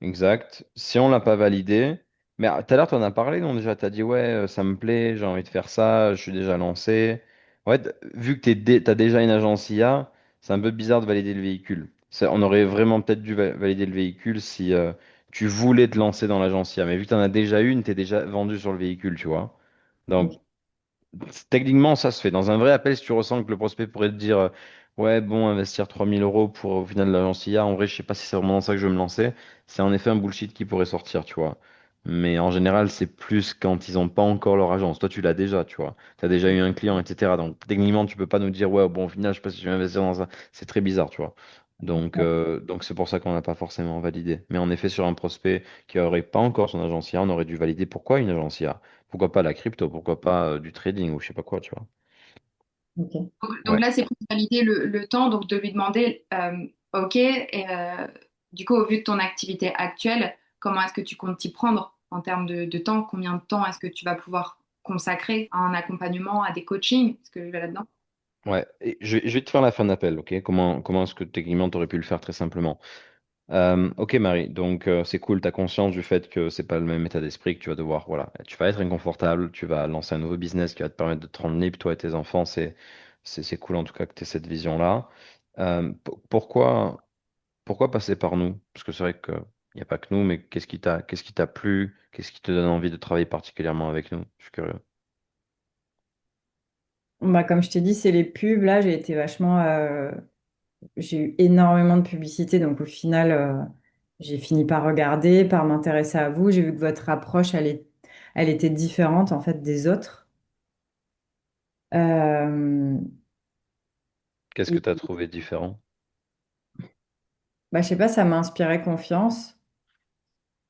Exact. Si on l'a pas validé, mais tout à l'heure, tu en as parlé, non, déjà, tu as dit, ouais, ça me plaît, j'ai envie de faire ça, je suis déjà lancé. Ouais, vu que tu as déjà une agence IA, c'est un peu bizarre de valider le véhicule. On aurait vraiment peut-être dû valider le véhicule si tu voulais te lancer dans l'agence IA. Mais vu que tu en as déjà une, tu es déjà vendu sur le véhicule, tu vois. Donc, Ok. techniquement, ça se fait. Dans un vrai appel, si tu ressens que le prospect pourrait te dire ouais, bon, investir 3000 € pour au final l'agence IA, en vrai, je sais pas si c'est vraiment dans ça que je vais me lancer. C'est en effet un bullshit qui pourrait sortir, tu vois. Mais en général, c'est plus quand ils n'ont pas encore leur agence. Toi, tu l'as déjà, tu vois. Tu as déjà eu un client, etc. Donc, techniquement, tu peux pas nous dire ouais, bon, au final, je sais pas si je vais investir dans ça. C'est très bizarre, tu vois. Donc c'est pour ça qu'on n'a pas forcément validé. Mais en effet, sur un prospect qui n'aurait pas encore son agence IA, on aurait dû valider pourquoi une agence IA. Pourquoi pas la crypto, pourquoi pas du trading ou je sais pas quoi, tu vois. Ok. Donc Ouais. là, c'est pour valider le temps, donc de lui demander, OK, et, du coup, au vu de ton activité actuelle, comment est-ce que tu comptes t'y prendre en termes de temps? Combien de temps est-ce que tu vas pouvoir consacrer à un accompagnement, à des coachings? Est-ce que je vais là-dedans? Ouais. Et je vais te faire la fin d'appel, ok? Comment est-ce que techniquement tu aurais pu le faire très simplement? Ok Marie, donc c'est cool, tu as conscience du fait que c'est pas le même état d'esprit, que tu vas devoir, voilà, tu vas être inconfortable, tu vas lancer un nouveau business qui va te permettre de te rendre libre, toi et tes enfants, c'est cool en tout cas que tu aies cette vision-là. Pourquoi passer par nous? Parce que c'est vrai qu'il n'y a pas que nous, mais qu'est-ce qui t'a plu? Qu'est-ce qui te donne envie de travailler particulièrement avec nous? Je suis curieux. Bah, comme je t'ai dit, c'est les pubs. Là, j'ai été vachement. J'ai eu énormément de publicité. Donc, au final, j'ai fini par regarder, par m'intéresser à vous. J'ai vu que votre approche, elle était différente, en fait, des autres. Euh, Qu'est-ce que et, tu as trouvé différent? bah, je sais pas, ça m'a inspiré confiance.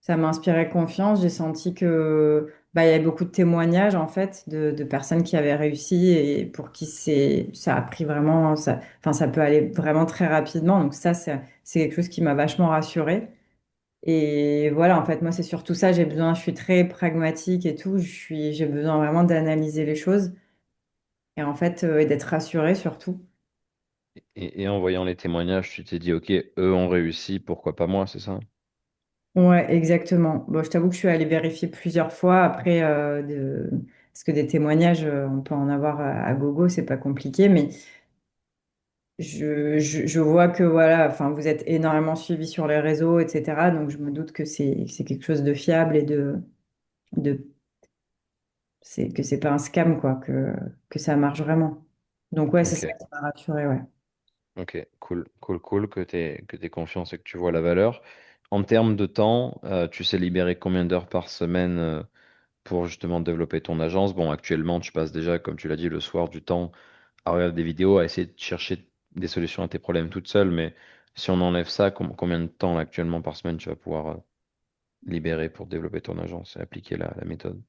Ça m'a inspiré confiance. J'ai senti que bah, il y avait beaucoup de témoignages en fait de personnes qui avaient réussi et pour qui ça a pris vraiment ça, enfin ça peut aller vraiment très rapidement. Donc ça c'est quelque chose qui m'a vachement rassurée. Et voilà, en fait moi c'est surtout ça. Je suis très pragmatique et tout. J'ai besoin vraiment d'analyser les choses et en fait et d'être rassurée surtout. Et en voyant les témoignages, tu t'es dit, ok, eux ont réussi, pourquoi pas moi, c'est ça? Ouais, exactement. Bon, je t'avoue que je suis allée vérifier plusieurs fois après parce que des témoignages, on peut en avoir à gogo, c'est pas compliqué, mais je vois que voilà, enfin, vous êtes énormément suivi sur les réseaux, etc. Donc je me doute que c'est quelque chose de fiable et de que c'est pas un scam, quoi, que ça marche vraiment. Donc ouais, c'est Ok. ça qui m'a rassurée, ouais. Ok, cool, cool, cool que t'aies confiance et que tu vois la valeur. En termes de temps, tu sais libérer combien d'heures par semaine pour justement développer ton agence? Bon, actuellement, tu passes déjà, comme tu l'as dit, le soir du temps à regarder des vidéos, à essayer de chercher des solutions à tes problèmes toute seule. Mais si on enlève ça, combien de temps là, actuellement par semaine tu vas pouvoir libérer pour développer ton agence et appliquer la méthode?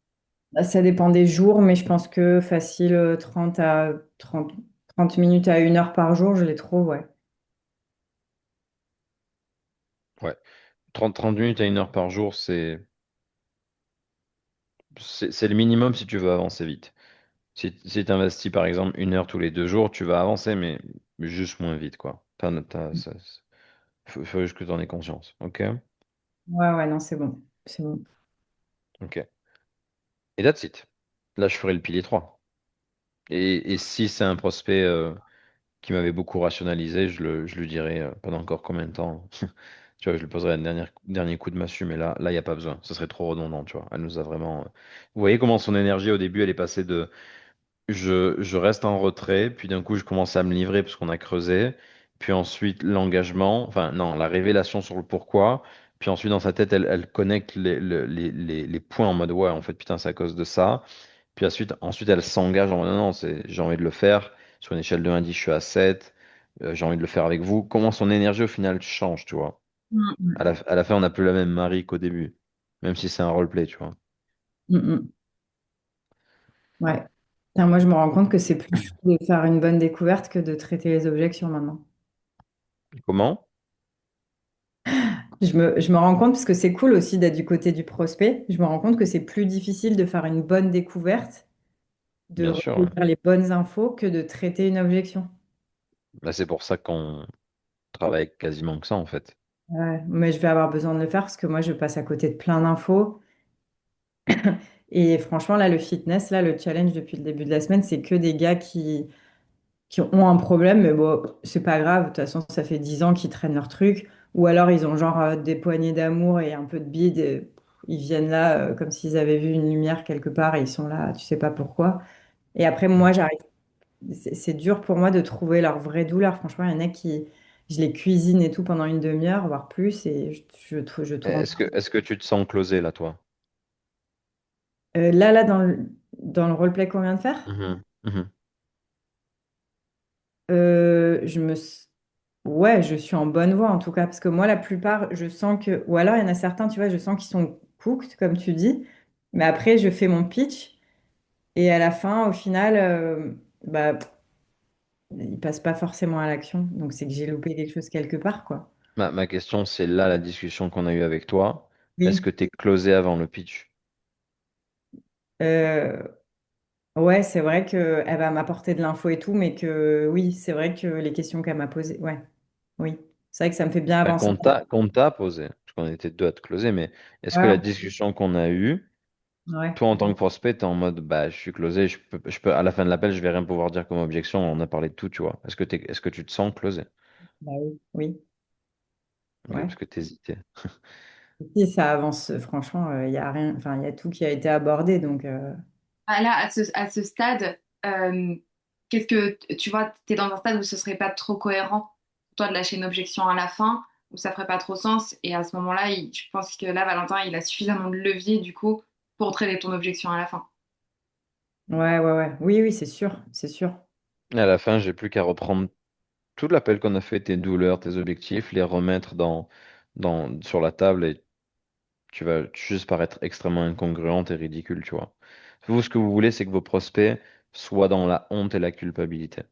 Bah, ça dépend des jours, mais je pense que facile 30 minutes à 1 heure par jour, je les trouve, ouais. Ouais, 30 minutes à 1 heure par jour, c'est le minimum si tu veux avancer vite. Si tu investis par exemple 1 heure tous les 2 jours, tu vas avancer, mais juste moins vite, quoi. Faut juste que tu en aies conscience. Ok? Ouais, ouais, non, c'est bon. C'est bon. Ok. Et that's it. Là, je ferai le pilier 3. Et si c'est un prospect qui m'avait beaucoup rationalisé, je lui dirai pendant encore combien de temps. Tu vois, je lui poserai un dernier coup de massue, mais là, il n'y a pas besoin. Ce serait trop redondant, tu vois. Elle nous a vraiment. Vous voyez comment son énergie au début, elle est passée de je reste en retrait, puis d'un coup, je commence à me livrer parce qu'on a creusé. Puis ensuite, l'engagement, enfin, non, la révélation sur le pourquoi. Puis ensuite, dans sa tête, elle connecte les points en mode, ouais, en fait, putain, c'est à cause de ça. Puis ensuite elle s'engage en mode, non, non, j'ai envie de le faire. Sur une échelle de 1 à 10, je suis à 7. J'ai envie de le faire avec vous. Comment son énergie, au final, change, tu vois. À Mm, la fin, on n'a plus la même Marie qu'au début. Même si c'est un roleplay, tu vois. mm, mm. Ouais. Putain, moi, je me rends compte que c'est plus chou de faire une bonne découverte que de traiter les objections maintenant. Comment? Je me rends compte, parce que c'est cool aussi d'être du côté du prospect, je me rends compte que c'est plus difficile de faire une bonne découverte, de Bien sûr, ouais. recueillir les bonnes infos que de traiter une objection. Là, c'est pour ça qu'on travaille avec quasiment que ça, en fait. Ouais, mais je vais avoir besoin de le faire parce que moi, je passe à côté de plein d'infos. Et franchement, là, le fitness, là, le challenge depuis le début de la semaine, c'est que des gars qui ont un problème, mais bon, c'est pas grave. De toute façon, ça fait 10 ans qu'ils traînent leur truc. Ou alors, ils ont genre des poignées d'amour et un peu de bide. Et ils viennent là comme s'ils avaient vu une lumière quelque part et ils sont là, tu sais pas pourquoi. Et après, Mm. moi, j'arrive. C'est dur pour moi de trouver leur vraie douleur. Franchement, il y en a qui. Je les cuisine et tout pendant une demi-heure, voire plus, et je tourne. Est-ce que tu te sens closé, là, toi? Là, dans le roleplay qu'on vient de faire, Mhm, mhm. euh, je me, Ouais, je suis en bonne voie en tout cas, parce que moi, la plupart, je sens que, ou alors il y en a certains, tu vois, je sens qu'ils sont cooked, comme tu dis, mais après, je fais mon pitch et à la fin, au final, bah, ils passent pas forcément à l'action. Donc, c'est que j'ai loupé quelque chose quelque part, quoi. Ma question, c'est là la discussion qu'on a eue avec toi. Est-ce que Oui. tu es closé avant le pitch? Euh, ouais, c'est vrai qu'elle va m'apporter de l'info et tout, mais que oui, c'est vrai que les questions qu'elle m'a posées, ouais, oui. C'est vrai que ça me fait bien Bah, avancer. qu'on t'a posé, parce qu'on était deux à te closer, mais est-ce que la Ouais, discussion qu'on a eue, ouais. toi en tant que prospect, t'es en mode bah je suis closé, à la fin de l'appel, je vais rien pouvoir dire comme objection, on a parlé de tout, tu vois. Est-ce que tu te sens closé? Bah oui, oui, Ok, ouais. parce que t'hésitais. Si ça avance, franchement, il y a rien, enfin, il y a tout qui a été abordé, donc Ah, là, à ce stade, qu'est-ce que tu vois, tu es dans un stade où ce serait pas trop cohérent pour toi de lâcher une objection à la fin, où ça ferait pas trop sens. Et à ce moment-là, je pense que là, Valentin, il a suffisamment de levier du coup pour traiter ton objection à la fin. ouais, ouais, ouais. Oui, oui, c'est sûr, c'est sûr. Et à la fin, j'ai plus qu'à reprendre tout l'appel qu'on a fait, tes douleurs, tes objectifs, les remettre sur la table et tu vas juste paraître extrêmement incongruente et ridicule, tu vois. Vous, ce que vous voulez, c'est que vos prospects soient dans la honte et la culpabilité.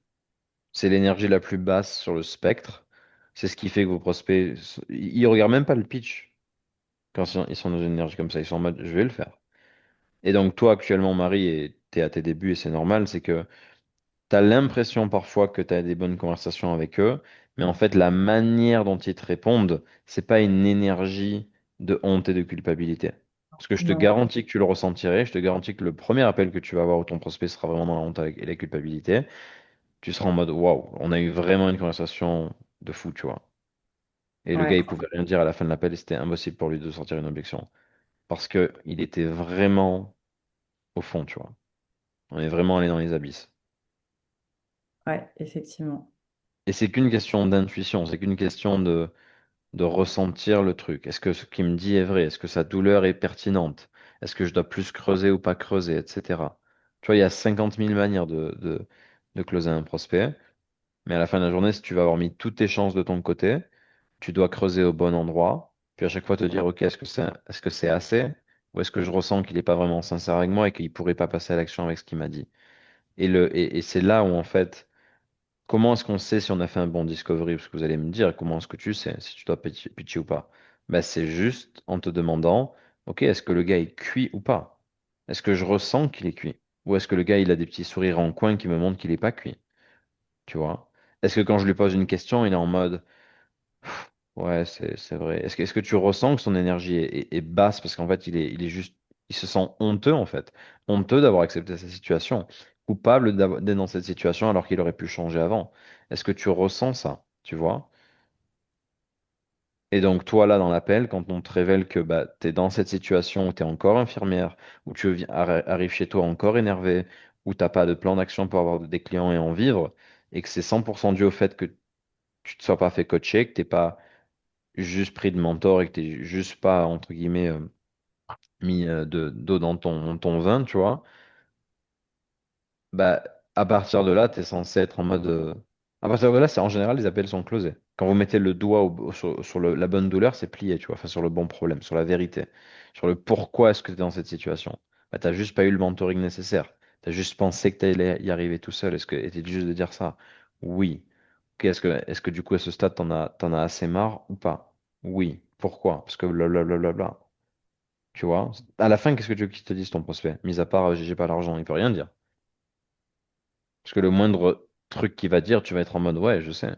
C'est l'énergie la plus basse sur le spectre. C'est ce qui fait que vos prospects, ils regardent même pas le pitch quand ils sont dans une énergie comme ça. Ils sont en mode, je vais le faire. Et donc, toi, actuellement, Marie, et t'es à tes débuts et c'est normal, c'est que tu as l'impression parfois que tu as des bonnes conversations avec eux, mais en fait, la manière dont ils te répondent, c'est pas une énergie de honte et de culpabilité. Parce que je te Ouais, garantis que tu le ressentirais, je te garantis que le premier appel que tu vas avoir où ton prospect sera vraiment dans la honte et la culpabilité, tu seras en mode waouh, on a eu vraiment une conversation de fou, tu vois. Et le ouais, gars, il pouvait rien dire à la fin de l'appel et c'était impossible pour lui de sortir une objection. Parce que il était vraiment au fond, tu vois. On est vraiment allé dans les abysses. ouais, effectivement. Et c'est qu'une question d'intuition, c'est qu'une question de ressentir le truc. Est-ce que ce qu'il me dit est vrai? Est-ce que sa douleur est pertinente? Est-ce que je dois plus creuser ou pas creuser, etc. Tu vois, il y a 50 000 manières de closer un prospect, mais à la fin de la journée, si tu vas avoir mis toutes tes chances de ton côté, tu dois creuser au bon endroit, puis à chaque fois te dire, OK, est-ce que c'est assez? Ou est-ce que je ressens qu'il n'est pas vraiment sincère avec moi et qu'il pourrait pas passer à l'action avec ce qu'il m'a dit? Et c'est là où, en fait, comment est-ce qu'on sait si on a fait un bon discovery? Parce que vous allez me dire, comment est-ce que tu sais si tu dois pitcher ou pas? Ben, c'est juste en te demandant, OK, est-ce que le gars est cuit ou pas? Est-ce que je ressens qu'il est cuit? Ou est-ce que le gars, il a des petits sourires en coin qui me montrent qu'il n'est pas cuit? Tu vois? Est-ce que quand je lui pose une question, il est en mode, ouais, c'est vrai. Est-ce que tu ressens que son énergie est basse parce qu'en fait, il est juste, il se sent honteux en fait. Honteux d'avoir accepté cette situation. Coupable d'être dans cette situation alors qu'il aurait pu changer avant. Est-ce que tu ressens ça? Tu vois? Et donc, toi, là, dans l'appel, quand on te révèle que bah, tu es dans cette situation où tu es encore infirmière, où tu arrives chez toi encore énervé, où tu n'as pas de plan d'action pour avoir des clients et en vivre, et que c'est 100% dû au fait que tu te sois pas fait coacher, que tu pas juste pris de mentor et que t'es juste pas, entre guillemets, mis d'eau dans ton vin, tu vois, bah, à partir de là, tu es censé être en mode. À partir de là, en général, les appels sont closés. Quand vous mettez le doigt sur la bonne douleur, c'est plié, tu vois, enfin, sur le bon problème, sur la vérité, sur le pourquoi est-ce que tu es dans cette situation. Bah, t'as juste pas eu le mentoring nécessaire. T'as juste pensé que tu allais y arriver tout seul. Est-ce que était juste de dire ça? Oui. Ok, est-ce que du coup, à ce stade, t'en as assez marre ou pas? Oui. Pourquoi? Parce que blablabla. Tu vois? À la fin, qu'est-ce que tu veux qu'il te dise ton prospect? Mis à part, j'ai pas l'argent, il peut rien dire. Parce que le moindre truc qu'il va dire, tu vas être en mode, ouais, je sais.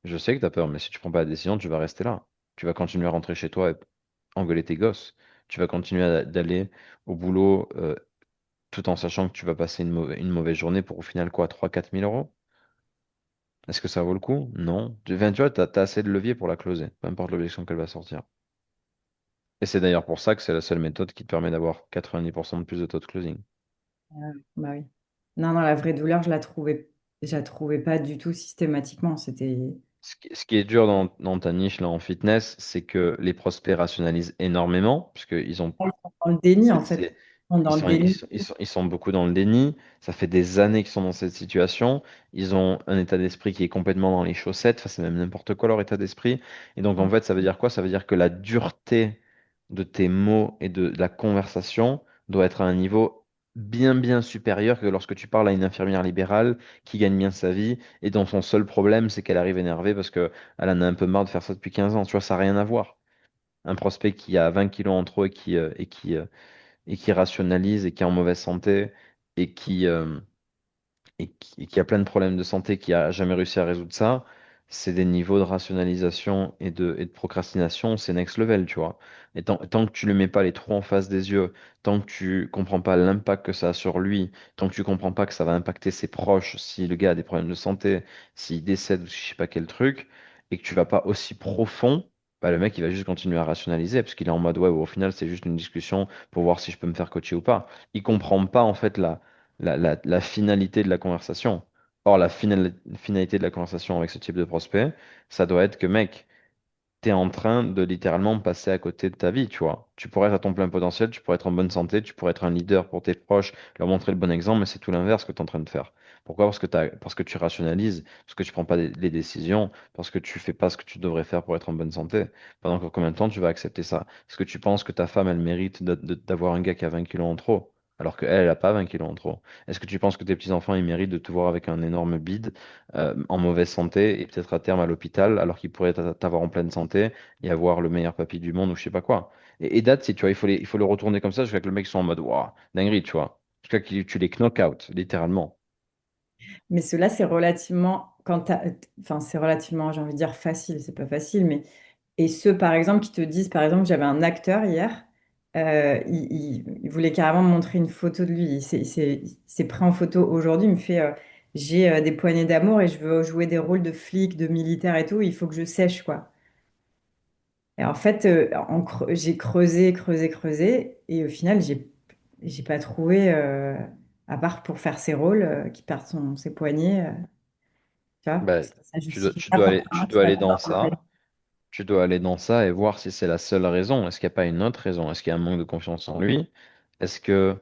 Je sais que t'as peur, mais si tu prends pas la décision, tu vas rester là. Tu vas continuer à rentrer chez toi et engueuler tes gosses. Tu vas continuer d'aller au boulot tout en sachant que tu vas passer une mauvaise journée pour au final quoi, 3 000 à 4 000 euros? Est-ce que ça vaut le coup? Non. Enfin, tu vois, t'as assez de levier pour la closer, peu importe l'objection qu'elle va sortir. Et c'est d'ailleurs pour ça que c'est la seule méthode qui te permet d'avoir 90% de plus de taux de closing. Bah oui. Non, non, la vraie douleur, je la trouvais pas du tout systématiquement. C'était Ce qui est dur dans ta niche là en fitness, c'est que les prospects rationalisent énormément, puisqu'ils ont dans le déni, en c'est fait. c'est- Dans le déni. Ils sont beaucoup dans le déni. Ça fait des années qu'ils sont dans cette situation. Ils ont un état d'esprit qui est complètement dans les chaussettes. Enfin, c'est même n'importe quoi leur état d'esprit. Et donc, en fait, ça veut dire quoi? Ça veut dire que la dureté de tes mots et de la conversation doit être à un niveau bien supérieur que lorsque tu parles à une infirmière libérale qui gagne bien sa vie et dont son seul problème, c'est qu'elle arrive énervée parce qu'elle en a un peu marre de faire ça depuis 15 ans. Tu vois, ça n'a rien à voir. Un prospect qui a 20 kilos en trop et qui rationalise et qui est en mauvaise santé et et qui a plein de problèmes de santé, qui a jamais réussi à résoudre ça, c'est des niveaux de rationalisation et de procrastination, c'est next level, tu vois. Et tant que tu ne mets pas les trous en face des yeux, tant que tu comprends pas l'impact que ça a sur lui, tant que tu comprends pas que ça va impacter ses proches, si le gars a des problèmes de santé, s'il décède ou je sais pas quel truc, et que tu vas pas aussi profond, bah, le mec il va juste continuer à rationaliser parce qu'il est en mode ouais, au final c'est juste une discussion pour voir si je peux me faire coacher ou pas. Il comprend pas en fait la finalité de la conversation. Or, finalité de la conversation avec ce type de prospect, ça doit être que, mec, tu es en train de littéralement passer à côté de ta vie, tu vois. Tu pourrais être à ton plein potentiel, tu pourrais être en bonne santé, tu pourrais être un leader pour tes proches, leur montrer le bon exemple, mais c'est tout l'inverse que tu es en train de faire. Pourquoi? Parce que tu rationalises, parce que tu prends pas les décisions, parce que tu fais pas ce que tu devrais faire pour être en bonne santé. Pendant encore combien de temps tu vas accepter ça? Est-ce que tu penses que ta femme, elle mérite d'avoir un gars qui a 20 kilos en trop, alors qu'elle, elle a pas 20 kilos en trop? Est-ce que tu penses que tes petits-enfants, ils méritent de te voir avec un énorme bide? En mauvaise santé et peut-être à terme à l'hôpital, alors qu'il pourrait t'avoir en pleine santé et avoir le meilleur papy du monde ou je sais pas quoi. Et date, si tu vois, il faut le retourner comme ça jusqu'à ce que le mec soit en mode, waouh, dinguerie, tu vois. Jusqu'à que tu les knock out, littéralement. Mais cela, c'est relativement, enfin, c'est relativement, j'ai envie de dire facile, c'est pas facile, mais et ceux, par exemple, qui te disent, par exemple, j'avais un acteur hier, il voulait carrément me montrer une photo de lui. Il s'est pris en photo aujourd'hui, il me fait, j'ai des poignées d'amour et je veux jouer des rôles de flic, de militaire et tout, il faut que je sèche, quoi. Et en fait, j'ai creusé, et au final, j'ai pas trouvé, à part pour faire ses rôles, qui perd ses poignets, tu vois, Bah, ça justifie pas tu forcément dois qu'il aller va dans t'avoir. ça. Tu dois aller dans ça et voir si c'est la seule raison. Est-ce qu'il n'y a pas une autre raison? Est-ce qu'il y a un manque de confiance en lui? Est-ce que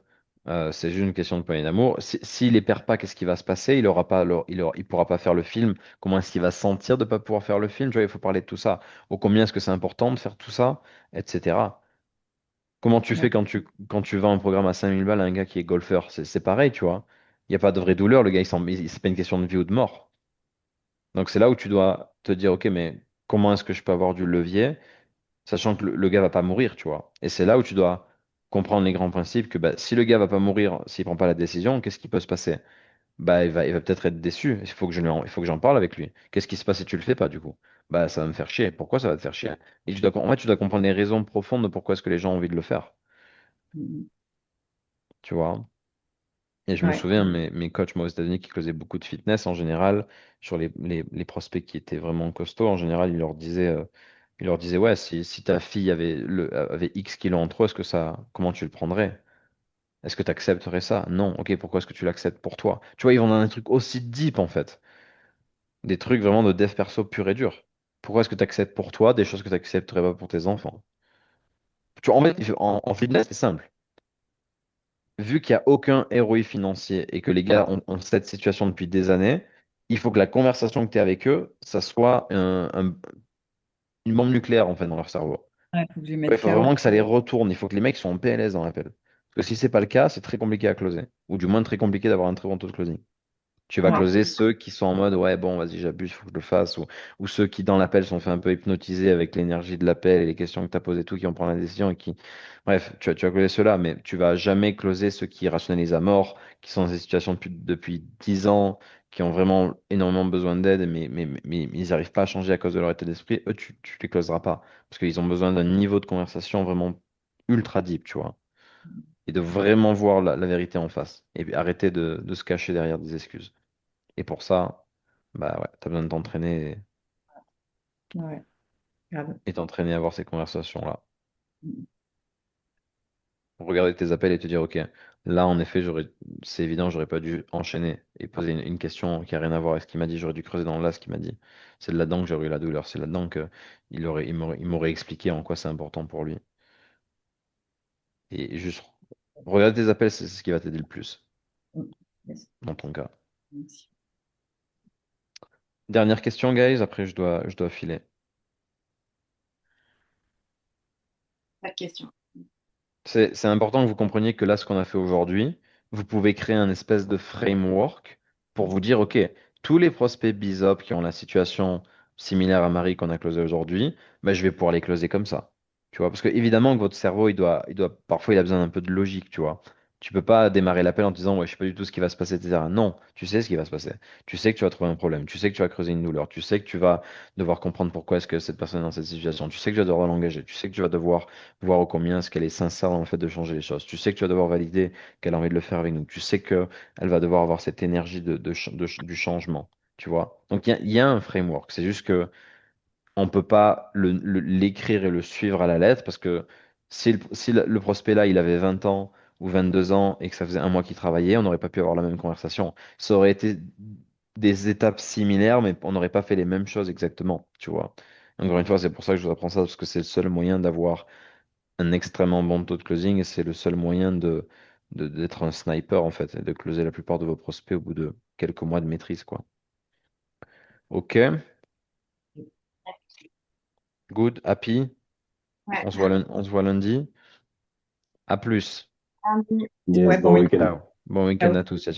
c'est juste une question de poignée d'amour? S'il les perd pas, qu'est-ce qui va se passer? Il aura pas, il pourra pas faire le film. Comment est-ce qu'il va se sentir de ne pas pouvoir faire le film? Tu vois, il faut parler de tout ça. Ou combien est-ce que c'est important de faire tout ça, etc. Comment tu fais quand tu vends un programme à 5000 balles à un gars qui est golfeur? C'est pareil, tu vois. Il n'y a pas de vraie douleur. Le gars, c'est pas une question de vie ou de mort. Donc c'est là où tu dois te dire, OK, mais comment est-ce que je peux avoir du levier? Sachant que le gars va pas mourir, tu vois. Et c'est là où tu dois comprendre les grands principes que bah, si le gars va pas mourir, s'il prend pas la décision, qu'est-ce qui peut se passer? Bah, il va peut-être être déçu. Il faut que j'en parle avec lui. Qu'est-ce qui se passe si tu le fais pas, du coup? Bah, ça va me faire chier. Pourquoi ça va te faire chier? Et en fait, tu dois comprendre les raisons profondes de pourquoi est-ce que les gens ont envie de le faire. Tu vois? Et je me Ouais. souviens, mes coachs, moi, aux États-Unis, qui faisaient beaucoup de fitness, en général, sur les prospects qui étaient vraiment costauds, en général, ils leur disaient, ouais, si ta fille avait X kilos en trop, comment tu le prendrais? Est-ce que tu accepterais ça? Non. Ok, pourquoi est-ce que tu l'acceptes pour toi? Tu vois, ils vont dans un truc aussi deep, en fait. Des trucs vraiment de dev perso pur et dur. Pourquoi est-ce que tu acceptes pour toi des choses que tu n'accepterais pas pour tes enfants? Tu vois, en fait, en fitness, c'est simple. Vu qu'il n'y a aucun ROI financier et que les gars ont cette situation depuis des années, il faut que la conversation que tu as avec eux, ça soit une bombe nucléaire en fait dans leur cerveau. Ouais, faut que je les Ouais, il mette faut KO. vraiment que ça les retourne. Il faut que les mecs soient en PLS dans l'appel. Parce que si c'est pas le cas, c'est très compliqué à closer. Ou du moins très compliqué d'avoir un très bon taux de closing. Tu vas Ouais. closer ceux qui sont en mode ouais bon vas-y j'abuse, faut que je le fasse ou ceux qui dans l'appel sont fait un peu hypnotiser avec l'énergie de l'appel et les questions que tu as posées tout qui vont prendre la décision et qui bref tu vas closer ceux-là mais tu vas jamais closer ceux qui rationalisent à mort qui sont dans ces situations depuis 10 ans qui ont vraiment énormément besoin d'aide mais ils n'arrivent pas à changer à cause de leur état d'esprit. Eux tu les closeras pas parce qu'ils ont besoin d'un niveau de conversation vraiment ultra deep, tu vois, et de vraiment voir la vérité en face et puis arrêter de se cacher derrière des excuses. Et pour ça, bah ouais, t'as besoin de t'entraîner Ouais, grave. et t'entraîner à avoir ces conversations-là. Regarder tes appels et te dire, OK, là, en effet, c'est évident, j'aurais pas dû enchaîner et poser une question qui a rien à voir avec ce qu'il m'a dit. J'aurais dû creuser dans là ce qu'il m'a dit. C'est de là-dedans que j'aurais eu la douleur. C'est là-dedans que il m'aurait expliqué en quoi c'est important pour lui. Et juste Regarde tes appels, c'est ce qui va t'aider le plus Ok. Yes. dans ton cas. Merci. Dernière question, guys, après je dois filer. Pas de question. C'est important que vous compreniez que là, ce qu'on a fait aujourd'hui, vous pouvez créer un espèce de framework pour vous dire, OK, tous les prospects BISOP qui ont la situation similaire à Marie qu'on a closé aujourd'hui, ben, je vais pouvoir les closer comme ça. Tu vois, parce que évidemment que votre cerveau, parfois, il a besoin d'un peu de logique, tu vois. Tu peux pas démarrer l'appel en te disant, ouais, je sais pas du tout ce qui va se passer, etc. Non, tu sais ce qui va se passer. Tu sais que tu vas trouver un problème. Tu sais que tu vas creuser une douleur. Tu sais que tu vas devoir comprendre pourquoi est-ce que cette personne est dans cette situation. Tu sais que tu vas devoir l'engager. Tu sais que tu vas devoir voir ô combien est-ce qu'elle est sincère dans le fait de changer les choses. Tu sais que tu vas devoir valider qu'elle a envie de le faire avec nous. Tu sais qu'elle va devoir avoir cette énergie du changement. Tu vois? Donc il y a un framework. C'est juste que on peut pas l'écrire et le suivre à la lettre parce que si le prospect là, il avait 20 ans ou 22 ans et que ça faisait un mois qu'il travaillait, on n'aurait pas pu avoir la même conversation. Ça aurait été des étapes similaires, mais on n'aurait pas fait les mêmes choses exactement, tu vois. Encore une fois, c'est pour ça que je vous apprends ça, parce que c'est le seul moyen d'avoir un extrêmement bon taux de closing et c'est le seul moyen d'être un sniper en fait et de closer la plupart de vos prospects au bout de quelques mois de maîtrise, quoi. Ok, good, happy. Ouais. On se voit lundi. À plus. Lundi. Ouais, Yes, bon bon week-end. week-end. Ciao. Bon week-end Ciao. à tous. Ciao, ciao.